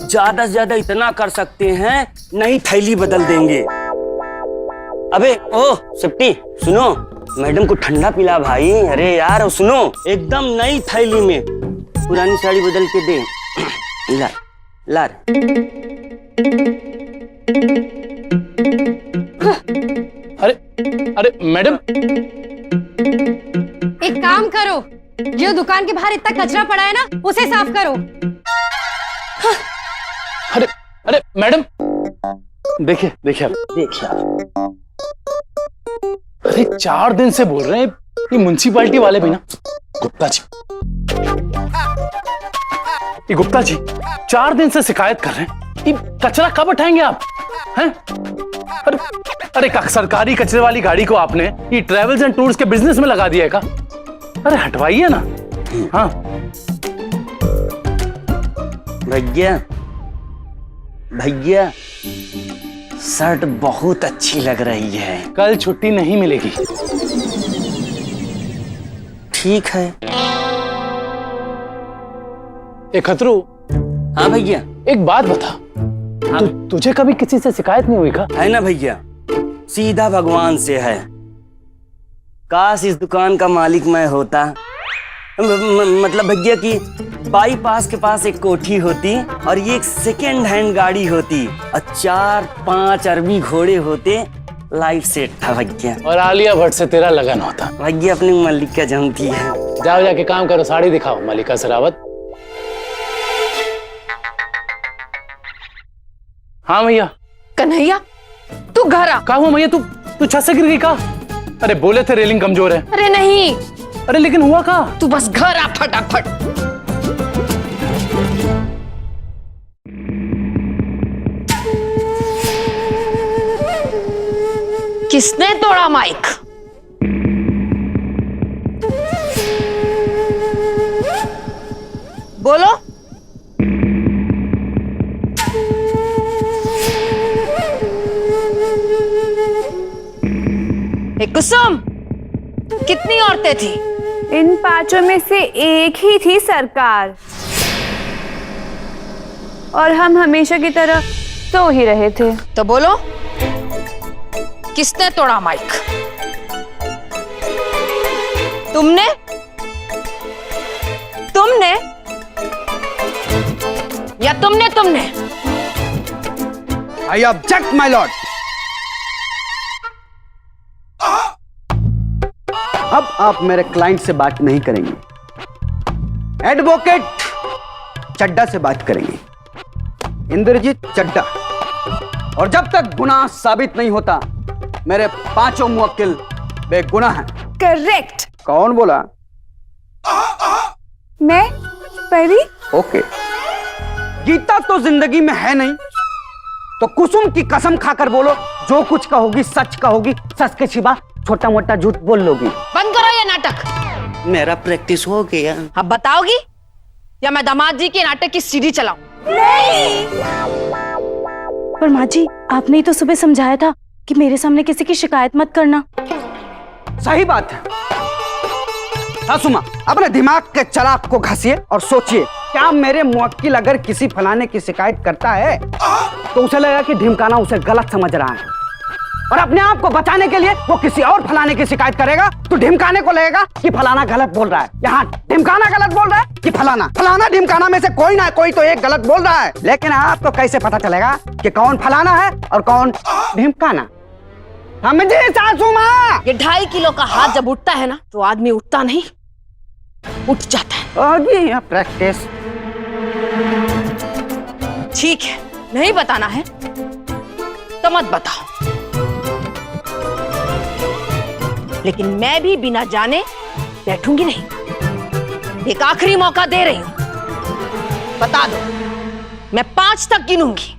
ज्यादा से ज्यादा इतना कर सकते हैं, नई थैली बदल देंगे। अबे ओ सिप्टी सुनो, मैडम को ठंडा पिला भाई। अरे यार सुनो, एकदम नई थैली में पुरानी साड़ी बदल के दे। ला ला अरे मैडम, एक काम करो, जो दुकान के बाहर इतना कचरा पड़ा है ना, उसे साफ करो। अरे मैडम, देखिए आप। अरे 4 दिन से बोल रहे हैं, ये म्युनिसिपैलिटी वाले भी ना, गुप्ता जी 4 दिन से शिकायत कर रहे हैं। ये कचरा कब उठाएंगे आप हैं? अरे सरकारी कचरे वाली गाड़ी को आपने ये ट्रेवल्स एंड टूर्स के बिजनेस में लगा दिया है का? अरे हटवाइए ना। हाँ भैया शर्ट बहुत अच्छी लग रही है। कल छुट्टी नहीं मिलेगी। ठीक है। एक खतरू। हाँ भैया। एक बात बता, हाँ। तुझे कभी किसी से शिकायत नहीं हुई का? है ना भैया, सीधा भगवान से है। काश इस दुकान का मालिक मैं होता। मतलब भैया कि बाईपास के पास एक कोठी होती और ये एक सेकेंड हैंड गाड़ी होती और 4-5 अरबी घोड़े होते, लाइफ सेट था भैया। और आलिया भट्ट से तेरा लगन होता। भैया अपनी मल्लिका जानती है। जाओ जाके काम करो, साड़ी दिखाओ मल्लिका शेरावत। हाँ भैया। कन्हैया तू घर आ। कहा हुआ भैया, तू छत से गिर गई का? अरे बोले थे रेलिंग कमजोर है। अरे नहीं। अरे लेकिन हुआ का? तू बस घर आ फटाफट। किसने तोड़ा माइक? बोलो। कुसुम, कितनी औरतें थी? इन 5 में से एक ही थी सरकार, और हम हमेशा की तरह सो ही रहे थे। तो बोलो, किसने तोड़ा माइक? तुमने या तुमने? I object my Lord. अब आप मेरे क्लाइंट से बात नहीं करेंगे, एडवोकेट चड्डा से बात करेंगे, इंद्रजीत चड्डा। और जब तक गुनाह साबित नहीं होता, मेरे 5 मुवक्किल बेगुनाह हैं। करेक्ट। कौन बोला? मैं परी। ओके। गीता तो जिंदगी में है नहीं, तो कुसुम की कसम खाकर बोलो, जो कुछ कहोगी सच कहोगी, सच के सिवा छोटा मोटा झूठ बोल लोगी। बंद करो ये नाटक। मेरा प्रैक्टिस हो गया। अब बताओगी या मैं दामाद जी के नाटक की सीडी चलाऊं? नहीं। पर माँ जी, आपने ही तो सुबह समझाया था कि मेरे सामने किसी की शिकायत मत करना। सही बात है, सासू माँ, अपने दिमाग के चराग को घसीए और सोचिए, क्या मेरे मुवक्किल अगर किसी फलाने की शिकायत करता है तो उसे लगेगा कि ढिमकाना उसे गलत समझ रहा है, और अपने आप को बचाने के लिए वो किसी और फलाने की शिकायत करेगा तो ढिमकाने को लगेगा कि फलाना गलत बोल रहा है। यहाँ ढिमकाना गलत बोल रहा है कि फलाना फलाना ढिमकाना में से कोई ना कोई तो एक गलत बोल रहा है। लेकिन आपको कैसे पता चलेगा कि कौन फलाना है और कौन ढिमकाना? समझे सासू माँ? ये 2.5 किलो का हाथ जब उठता है ना तो आदमी उठता नहीं, उठ जाता है। होगी प्रैक्टिस। ठीक है, नहीं बताना है तो मत बताओ, लेकिन मैं भी बिना जाने बैठूंगी नहीं। एक आखिरी मौका दे रही हूं, बता दो, मैं 5 तक गिनूंगी।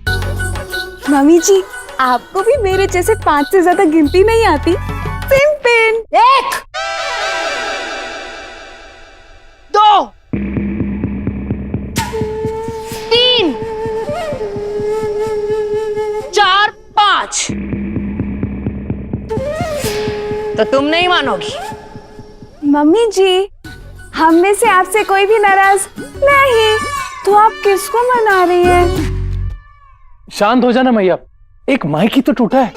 मम्मी जी, आपको भी मेरे जैसे 5 से ज्यादा गिनती नहीं आती? सिंपल। 1 2 3 4 5। तो तुम नहीं मानोगी। मम्मी जी, हम में से आपसे कोई भी नाराज नहीं, तो आप किसको मना रही हैं? शांत हो जाना मैया, एक माइक ही तो टूटा है।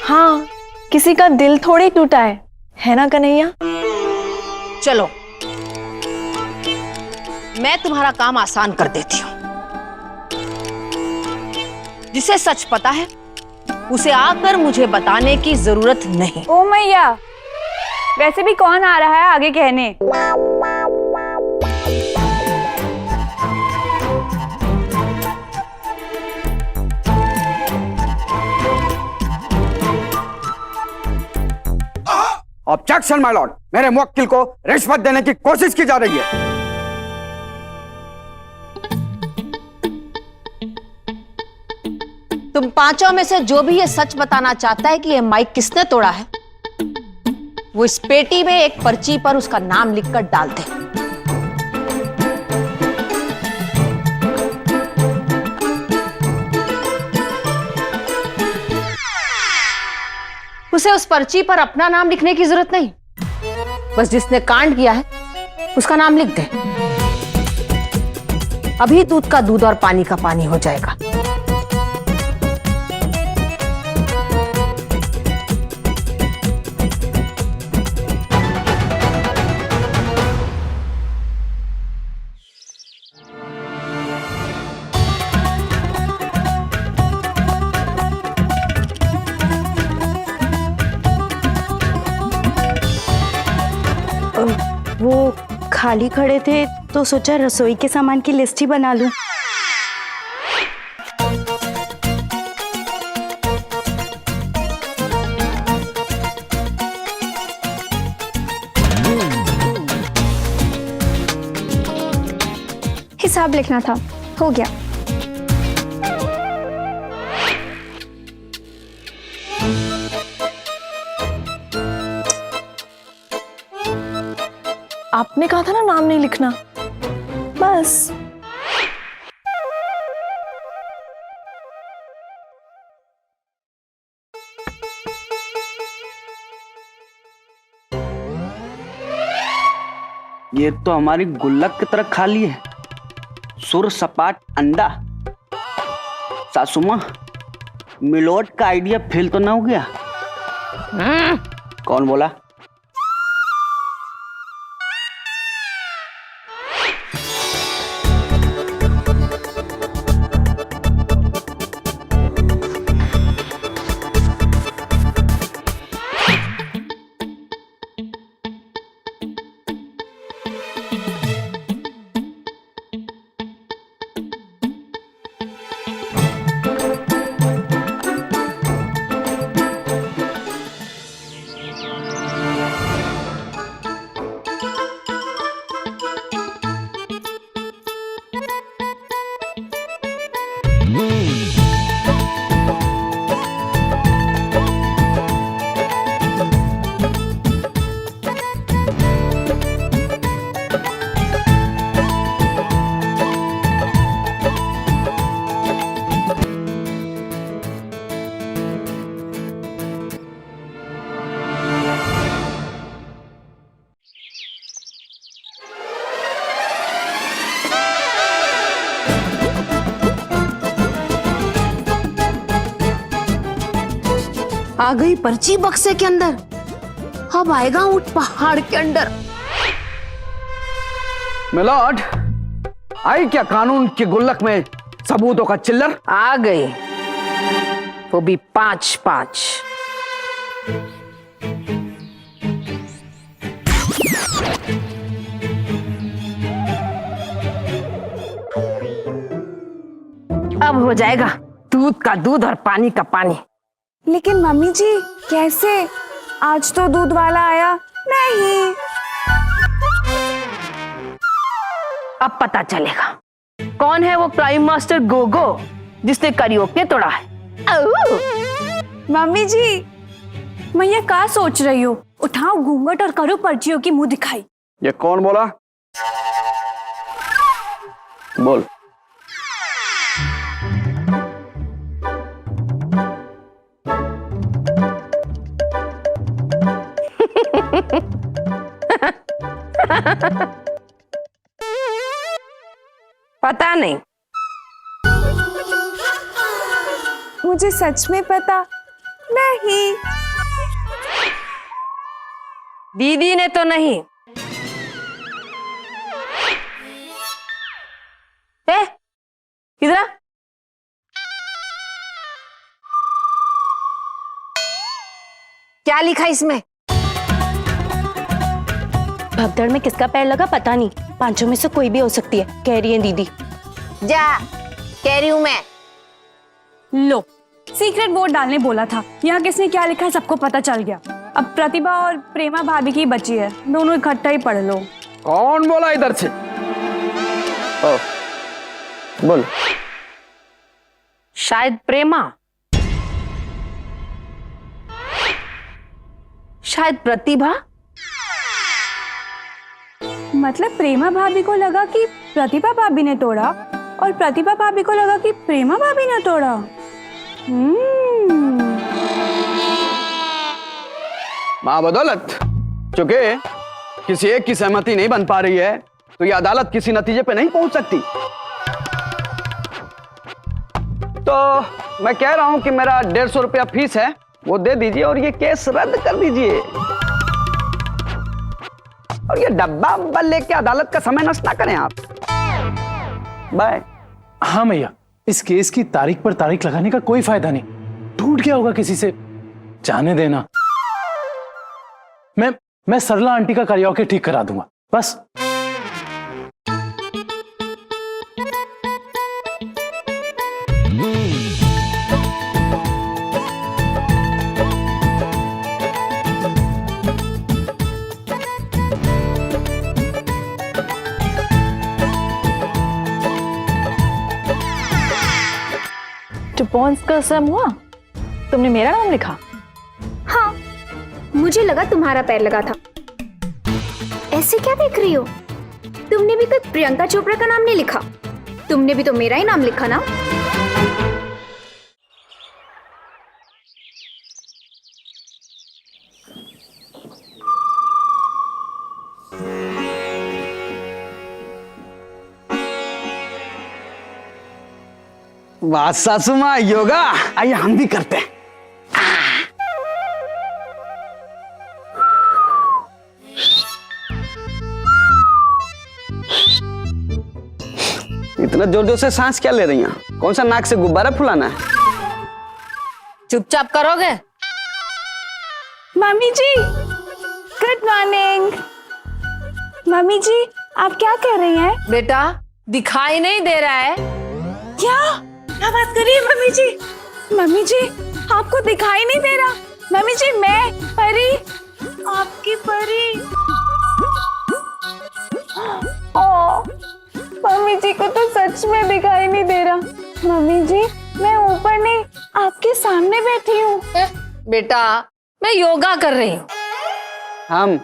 हाँ, किसी का दिल थोड़ी टूटा है ना कन्हैया? चलो, मैं तुम्हारा काम आसान कर देती हूं। जिसे सच पता है उसे आकर मुझे बताने की जरूरत नहीं। ओ मैया, वैसे भी कौन आ रहा है आगे कहने? ऑब्जेक्शन माय लॉर्ड, मेरे मुवक्किल को रिश्वत देने की कोशिश की जा रही है। तुम पांचों में से जो भी ये सच बताना चाहता है कि ये माइक किसने तोड़ा है, वो इस पेटी में एक पर्ची पर उसका नाम लिखकर डाल दे। उसे उस पर्ची पर अपना नाम लिखने की जरूरत नहीं, बस जिसने कांड किया है उसका नाम लिख दे। अभी दूध का दूध और पानी का पानी हो जाएगा। वो खाली खड़े थे तो सोचा रसोई के सामान की लिस्ट ही बना लूं। हिसाब लिखना था, हो गया। आपने कहा था ना नाम नहीं लिखना, बस। ये तो हमारी गुल्लक की तरह खाली है, सुर सपाट अंडा। सासू माँ, मिलोट का आइडिया फेल तो ना हो गया? कौन बोला? आ गई पर्ची बक्से के अंदर, अब आएगा ऊंट पहाड़ के अंदर। मिलॉर्ड, आई क्या कानून की गुल्लक में सबूतों का चिल्लर? आ गई, वो भी 5-5। अब हो जाएगा दूध का दूध और पानी का पानी। लेकिन मम्मी जी कैसे? आज तो दूध वाला आया नहीं। अब पता चलेगा कौन है वो प्राइम मास्टर गोगो जिसने करियोके तोड़ा है। मम्मी जी, मैया क्या सोच रही हो? उठाओ घूंघट और करो पर्चियों की मुंह दिखाई। ये कौन बोला? बोल। पता नहीं, मुझे सच में पता नहीं। दीदी ने तो नहीं। इधर क्या लिखा इसमें? भगदड़ में किसका पैर लगा पता नहीं, पांचों में से कोई भी हो सकती है, कह रही है दीदी। जा, कह रही हूं मैं। लो, सीक्रेट वोट डालने बोला था, यहाँ किसने क्या लिखा है सबको पता चल गया। अब प्रतिभा और प्रेमा भाभी की बची है, दोनों इकट्ठा ही पढ़ लो। कौन बोला इधर से? ओ, बोल। शायद प्रेमा, शायद प्रतिभा। मतलब प्रेमा भाभी को लगा कि प्रतिभा भाभी ने तोड़ा और प्रतिभा भाभी को लगा कि प्रेमा भाभी ने तोड़ा। माँ बदौलत, चूंकि किसी एक की सहमति नहीं बन पा रही है तो ये अदालत किसी नतीजे पे नहीं पहुंच सकती। तो मैं कह रहा हूं कि मेरा 150 रुपया फीस है वो दे दीजिए और ये केस रद्द कर दीजिए। और ये डब्बा अब्बा लेके अदालत का समय नष्ट ना करें आप। बाय। हाँ मैया, इस केस की तारीख पर तारीख लगाने का कोई फायदा नहीं। टूट गया होगा किसी से, जाने देना। मैं सरला आंटी का करियोके ठीक करा दूंगा, बस। टुपॉन्स का सम हुआ? तुमने मेरा नाम लिखा? हाँ, मुझे लगा तुम्हारा पैर लगा था। ऐसे क्या देख रही हो? तुमने भी कोई प्रियंका चोपड़ा का नाम नहीं लिखा, तुमने भी तो मेरा ही नाम लिखा ना। वाह सासू माँ, योगा आइए हम भी करते हैं। इतना जोर जोर से सांस क्या ले रही हैं? कौन सा नाक से गुब्बारा फुलाना है? चुपचाप करोगे? मम्मी जी, गुड मॉर्निंग। मम्मी जी, आप क्या कह रही हैं? बेटा, दिखाई नहीं दे रहा है? क्या बात कर रही है मम्मी जी? मम्मी जी, आपको दिखाई नहीं दे रहा? मम्मी जी, मैं परी, आपकी परी। ओ, मम्मी जी को तो सच में दिखाई नहीं दे रहा। मम्मी जी, मैं ऊपर नहीं, आपके सामने बैठी हूँ। बेटा, मैं योगा कर रही हूँ। हम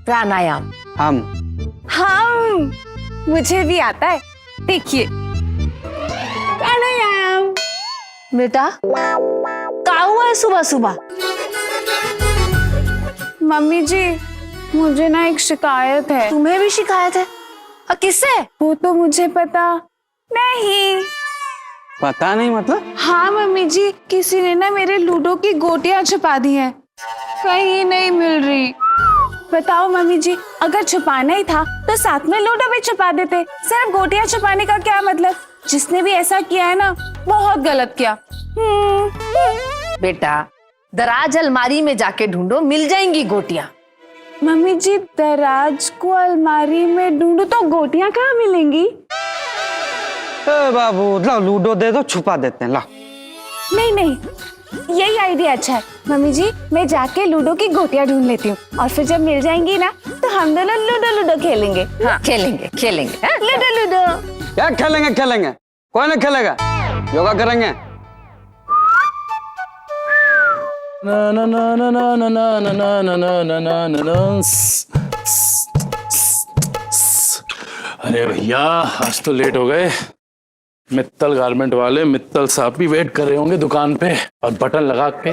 प्राणायाम। हम मुझे भी आता है, देखिए प्राणायाम। बेटा, क्या हुआ है सुबह सुबह? मम्मी जी, मुझे ना एक शिकायत है। तुम्हें भी शिकायत है? किससे? वो तो मुझे पता नहीं। पता नहीं मतलब। हाँ मम्मी जी, किसी ने ना मेरे लूडो की गोटियां छुपा दी हैं, कहीं नहीं मिल रही। बताओ मम्मी जी, अगर छुपाना ही था तो साथ में लूडो भी छुपा देते। सिर्फ गोटियां छुपाने का क्या मतलब? जिसने भी ऐसा किया है ना, बहुत गलत किया। बेटा, दराज अलमारी में जाके ढूंढो, मिल जाएंगी गोटियां। मम्मी जी, दराज को अलमारी में ढूंढो तो गोटियां कहाँ मिलेंगी? ए बाबू, लाओ लूडो दे दो, छुपा देते हैं, लाओ। नहीं नहीं, यही आइडिया अच्छा है। मम्मी जी, मैं जाके लूडो की गोटियां ढूंढ लेती हूँ और फिर जब मिल जाएंगी ना तो हम दोनों लूडो लूडो खेलेंगे। हाँ, खेलेंगे खेलेंगे। हाँ? Ludo ludo. क्या खेलेंगे? खेलेंगे, कौन नहीं खेलेगा? योगा करेंगे। ना ना ना ना ना ना ना ना ना ना ना ना ना ना ना। अरे भैया, आज तो लेट हो गए। मित्तल गारमेंट वाले मित्तल साहब भी वेट कर रहे होंगे दुकान पे, और बटन लगा के।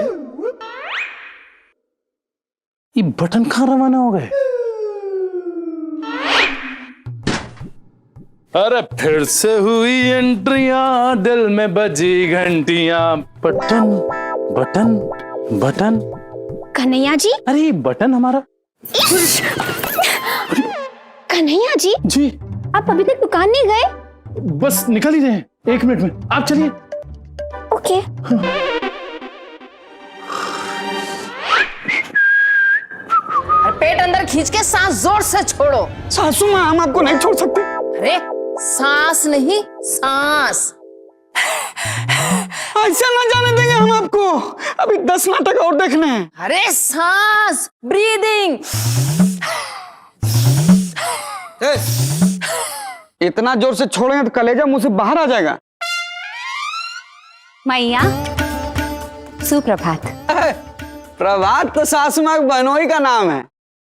ये बटन कहाँ रवाना हो गए? अरे फिर से हुई एंट्रियां, दिल में बजी घंटियां। Button button button. Kanhaiya ji. अरे ये बटन हमारा। कन्हैया जी, जी, आप अभी तक दुकान नहीं गए? बस निकल ही रहे हैं, 1 मिनट में। आप चलिए। ओके। पेट अंदर खींच के सांस जोर से छोड़ो। सासू माँ, हम आपको नहीं छोड़ सकते। अरे सांस नहीं, सांस। ऐसा ना जाने देंगे हम आपको। अभी 10 नाटक और देखने हैं। अरे सांस, ब्रीदिंग। इतना जोर से छोड़ेंगे तो कलेजा मुंह से बाहर आ जाएगा। मैया, सुप्रभात। प्रभात तो सासू माँ बनोई का नाम है,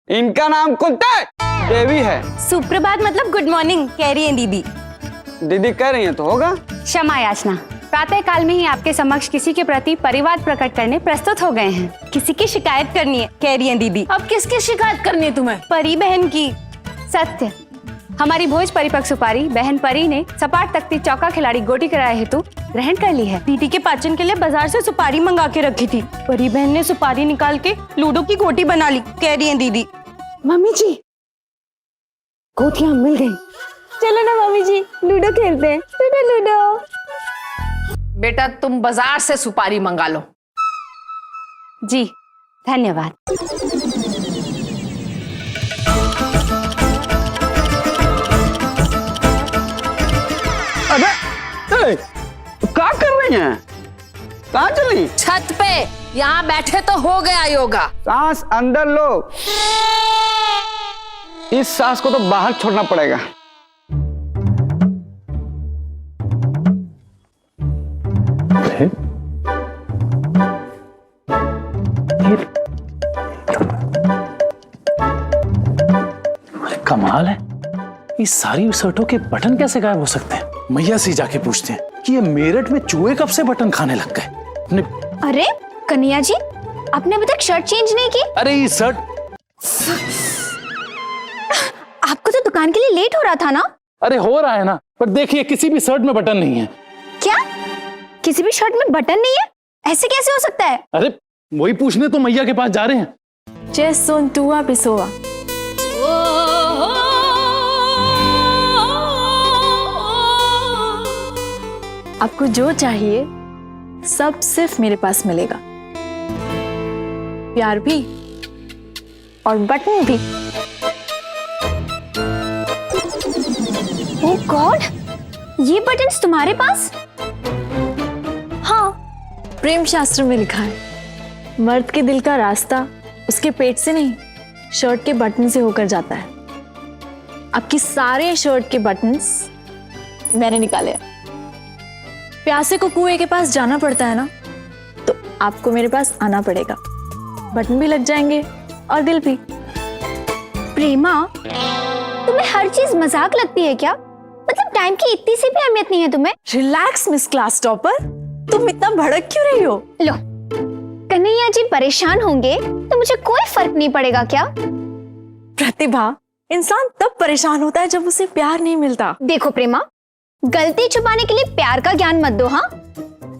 इनका नाम कुत्ते देवी है। सुप्रभात मतलब गुड मॉर्निंग कह रही है दीदी। दीदी कह रही है तो होगा। क्षमा याचना। प्रातः काल में ही आपके समक्ष किसी के प्रति परिवाद प्रकट करने प्रस्तुत हो गए हैं। किसी की शिकायत करनी है कह रही है दीदी। अब किसकी शिकायत करनी है तुम्हें? परी बहन की। सत्य, हमारी भोज परिपक्व सुपारी बहन परी ने सपाट तख्ती चौका खिलाड़ी गोटी किराए हेतु ग्रहण कर ली है। दीदी के पाचन के लिए बाजार से सुपारी मंगा के रखी थी। परी बहन ने सुपारी निकाल के लूडो की गोटी बना ली कह रही है दीदी। मम्मी जी, गोटियां मिल गई। चलो ना मम्मी जी, लूडो खेलते हैं। Ludo ludo. बेटा, तुम बाजार से सुपारी मंगा लो। जी धन्यवाद। अबे, क्या कर रही हैं? कहाँ चली? छत पे, यहाँ बैठे तो हो गया योगा। सांस अंदर लो, इस सांस को तो बाहर छोड़ना पड़ेगा। अरे कमाल है, ये सारी शर्टों के बटन कैसे गायब हो सकते हैं? मैया से जाके पूछते हैं कि ये मेरठ में चूहे कब से बटन खाने लग गए। अरे कन्हैया जी, आपने अभी तक शर्ट चेंज नहीं की? अरे ये शर्ट, आपको तो दुकान के लिए लेट हो रहा था ना? अरे हो रहा है ना, पर देखिए किसी भी शर्ट में बटन नहीं है। क्या? किसी भी शर्ट में बटन नहीं है? ऐसे कैसे हो सकता है? अरे वही पूछने तो मैया के पास जा रहे हैं। Just son tua pessoa. आपको जो चाहिए सब सिर्फ मेरे पास मिलेगा। प्यार भी और बटन भी। ओह गॉड, ये बटन्स तुम्हारे पास? हाँ, प्रेम शास्त्र में लिखा है, मर्द के दिल का रास्ता उसके पेट से नहीं, शर्ट के बटन से होकर जाता है। आपकी सारे शर्ट के बटन्स मैंने निकाले। प्यासे को कुएं के पास जाना पड़ता है ना, तो आपको मेरे पास आना पड़ेगा। बटन भी लग जाएंगे और दिल भी। प्रेमा, तुम्हें हर चीज मजाक लगती है क्या? मतलब टाइम की इतनी सी भी अहमियत नहीं है तुम्हें? रिलैक्स मिस क्लास टॉपर, तुम इतना भड़क क्यों रही हो? लो, कन्हैया जी परेशान होंगे तो मुझे कोई फर्क नहीं पड़ेगा क्या? प्रतिभा, इंसान तब परेशान होता है जब उसे प्यार नहीं मिलता। देखो प्रेमा, गलती छुपाने के लिए प्यार का ज्ञान मत दो। हाँ,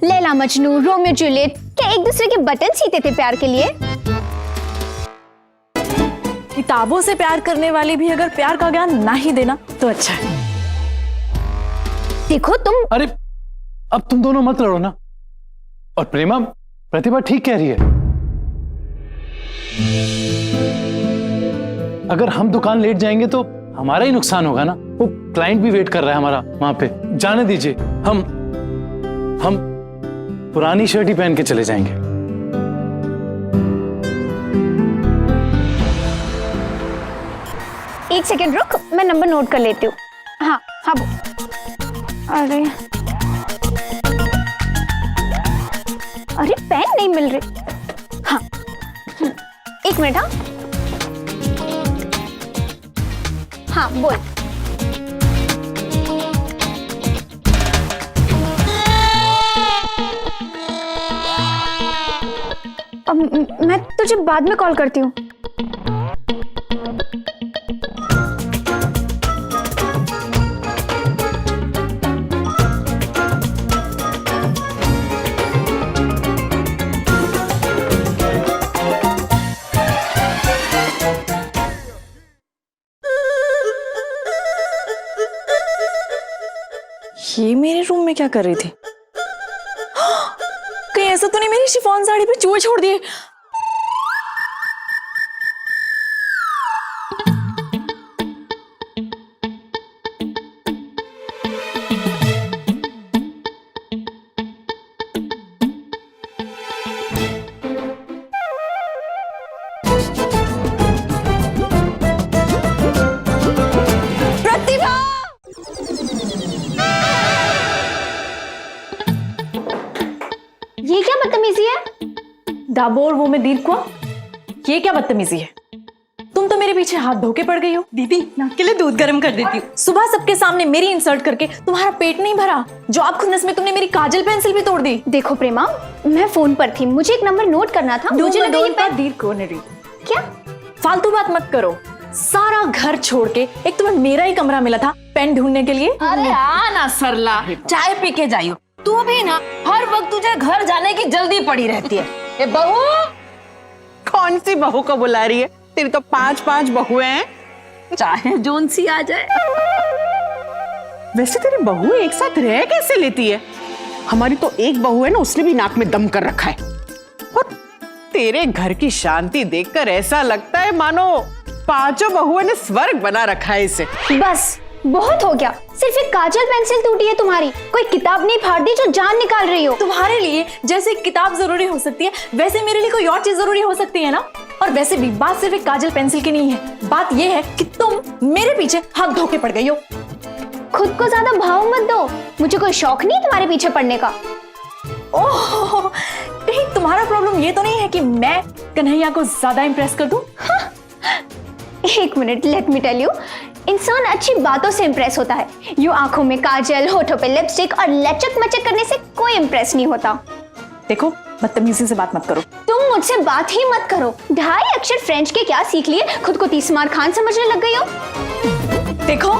लैला मजनू, रोमियो जूलियट क्या एक दूसरे के बटन सीते थे प्यार के लिए? किताबों से प्यार करने वाले भी अगर प्यार का ज्ञान ना ही देना तो अच्छा है। देखो तुम। अरे अब तुम दोनों मत लड़ो ना। और प्रेमा, प्रतिभा ठीक कह रही है। अगर हम दुकान लेट जाएंगे तो हमारा ही नुकसान होगा ना। वो क्लाइंट भी वेट कर रहा है हमारा वहां पे। जाने दीजिए, हम पुरानी शर्ट ही पहन के चले जाएंगे। एक सेकेंड रुक, मैं नंबर नोट कर लेती हूँ। हाँ हाँ अरे अरे पेन नहीं मिल रही। हाँ एक मिनट। हाँ हाँ बोल। मैं तुझे बाद में कॉल करती हूँ। ये मेरे रूम में क्या कर रही थी? कहीं ऐसा तो नहीं मेरी शिफॉन साड़ी पे चूहे छोड़ दिए? ये क्या बदतमीजी है? दाबोर वो मैं दीप को, ये क्या बदतमीजी है? तुम तो मेरे पीछे हाथ धो के पड़ गई हो। दीदी नाक के लिए दूध गर्म कर देती हूँ। सुबह सबके सामने मेरी इंसल्ट करके तुम्हारा पेट नहीं भरा। जॉब खुन्नस में तुमने मेरी काजल पेंसिल भी तोड़ दी। देखो प्रेमा, मैं फोन पर थी, मुझे एक नंबर नोट करना था। मुझे लगा ये पेन। दीप को नहीं। क्या फालतू बात मत करो। सारा घर छोड़ के एक तुम्हें मेरा ही कमरा मिला था पेन ढूंढने के लिए। अरे ना सरला, चाय पी के जाइयो। तू भी ना हर वक्त तुझे घर जाने की जल्दी पड़ी रहती है। ए बहू, कौन सी बहू को बुला रही है? तेरी तो 5-5 बहुएं हैं। चाहे जोन सी आ जाए। वैसे तेरी बहू एक साथ रह कैसे लेती है? हमारी तो एक बहू है ना, उसने भी नाक में दम कर रखा है। और तेरे घर की शांति देखकर ऐसा लगता है मानो 5 बहुओं ने स्वर्ग बना रखा है इसे। बस बहुत हो गया। सिर्फ एक काजल पेंसिल टूटी है तुम्हारी, कोई किताब नहीं फाड़ दी जो जान निकाल रही हो। तुम्हारे लिए जैसे किताब जरूरी हो सकती है, वैसे मेरे लिए कोई और चीज जरूरी हो सकती है ना। और वैसे भी बात सिर्फ एक काजल पेंसिल की नहीं है, बात यह है कि तुम मेरे पीछे हाथ धो के पड़ गई हो। खुद को ज्यादा भाव मत दो, मुझे कोई शौक नहीं तुम्हारे पीछे पड़ने का। ओह, कहीं तुम्हारा प्रॉब्लम ये तो नहीं है कि मैं कन्हैया को ज्यादा इंप्रेस कर दूं? एक minute, let me tell you, इंसान अच्छी बातों से इंप्रेस होता है। यूं आंखों में काजल, होठों पे लिपस्टिक और लचक मचक करने से कोई इंप्रेस नहीं होता। देखो, बदतमीजी से बात मत करो। तुम मुझसे बात ही मत करो। 2.5 अक्षर फ्रेंच के क्या सीख लिए, खुद को तीसमार खान समझने लग गई हो। देखो,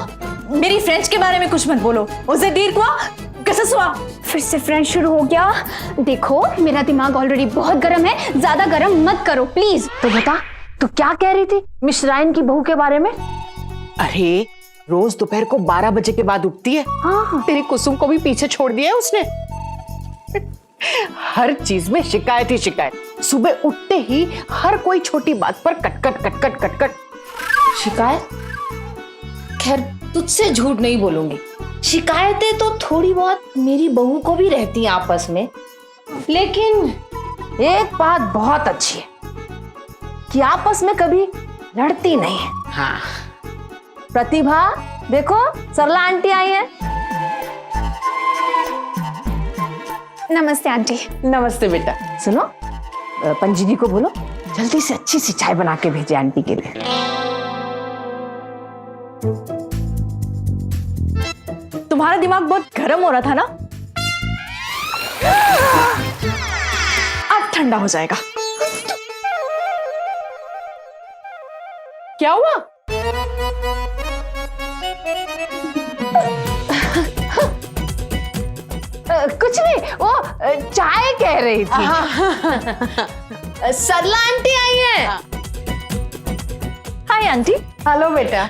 मेरी फ्रेंच के बारे में कुछ मत बोलो। उसे देर हुआ, कसस हुआ। फिर से फ्रेंच शुरू हो गया। देखो, मेरा दिमाग ऑलरेडी बहुत गर्म है, ज्यादा गर्म मत करो प्लीज। तो बता, तू क्या कह रही थी मिश्राइन की बहू के बारे में? अरे रोज दोपहर को 12 बजे के बाद उठती है। हाँ, तेरी कुसुम को भी पीछे छोड़ दिया है उसने। हर चीज में शिकायत ही शिकायत। सुबह उठते ही हर कोई छोटी बात पर कटकट कटकट कटकट। शिकायत? खैर, तुझसे झूठ नहीं बोलूंगी, शिकायतें तो थोड़ी बहुत मेरी बहू को भी रहती हैं आपस में। लेकिन एक बात बहुत अच्छी है कि आपस में कभी लड़ती नहीं है। हाँ, प्रतिभा, देखो सरला आंटी आई है। नमस्ते आंटी। नमस्ते बेटा। सुनो, पंजीजी को बोलो जल्दी से अच्छी सी चाय बना के भेजे आंटी के लिए। तुम्हारा दिमाग बहुत गर्म हो रहा था ना, अब ठंडा हो जाएगा। क्या हुआ? कुछ नहीं, वो चाय कह रही थी। सरला आंटी आई है। Hi aunty. हेलो बेटा।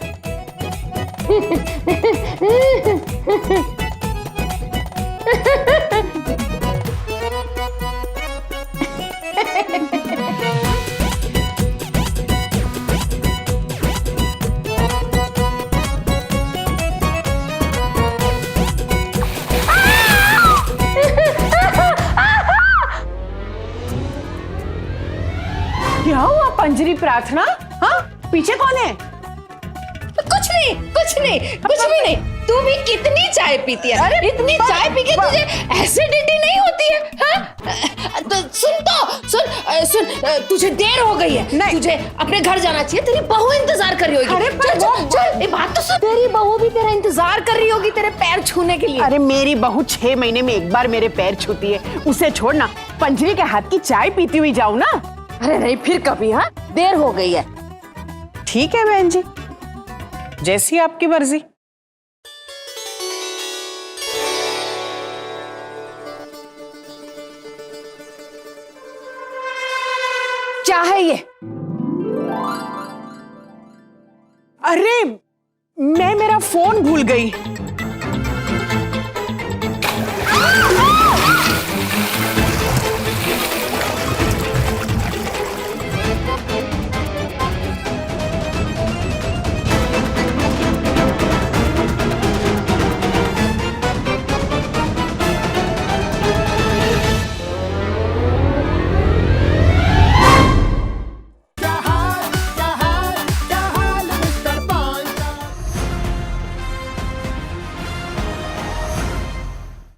क्या हुआ पंजरी प्रार्थना? हाँ, पीछे कौन है? कुछ नहीं, कुछ नहीं, कुछ भी नहीं। तू भी कितनी चाय पीती है? अरे, इतनी चाय पी के तुझे एसिडिटी नहीं होती है? हाँ? तो सुन, तुझे देर हो गई है। नहीं। तुझे अपने घर जाना चाहिए। तेरी बहू इंतजार कर रही होगी। अरे, पर चल, ये बात तो सुन। तेरी बहू भी तेरा इंतजार कर रही होगी तेरे पैर छूने के लिए। अरे मेरी बहू 6 महीने में एक बार मेरे पैर छूती है, उसे छोड़ना, पंजरी के हाथ की चाय पीती हुई जाऊं ना। अरे नहीं, फिर कभी। हाँ, देर हो गई है। ठीक है बहन जी, जैसी आपकी मर्जी। क्या है ये? अरे मैं मेरा फोन भूल गई।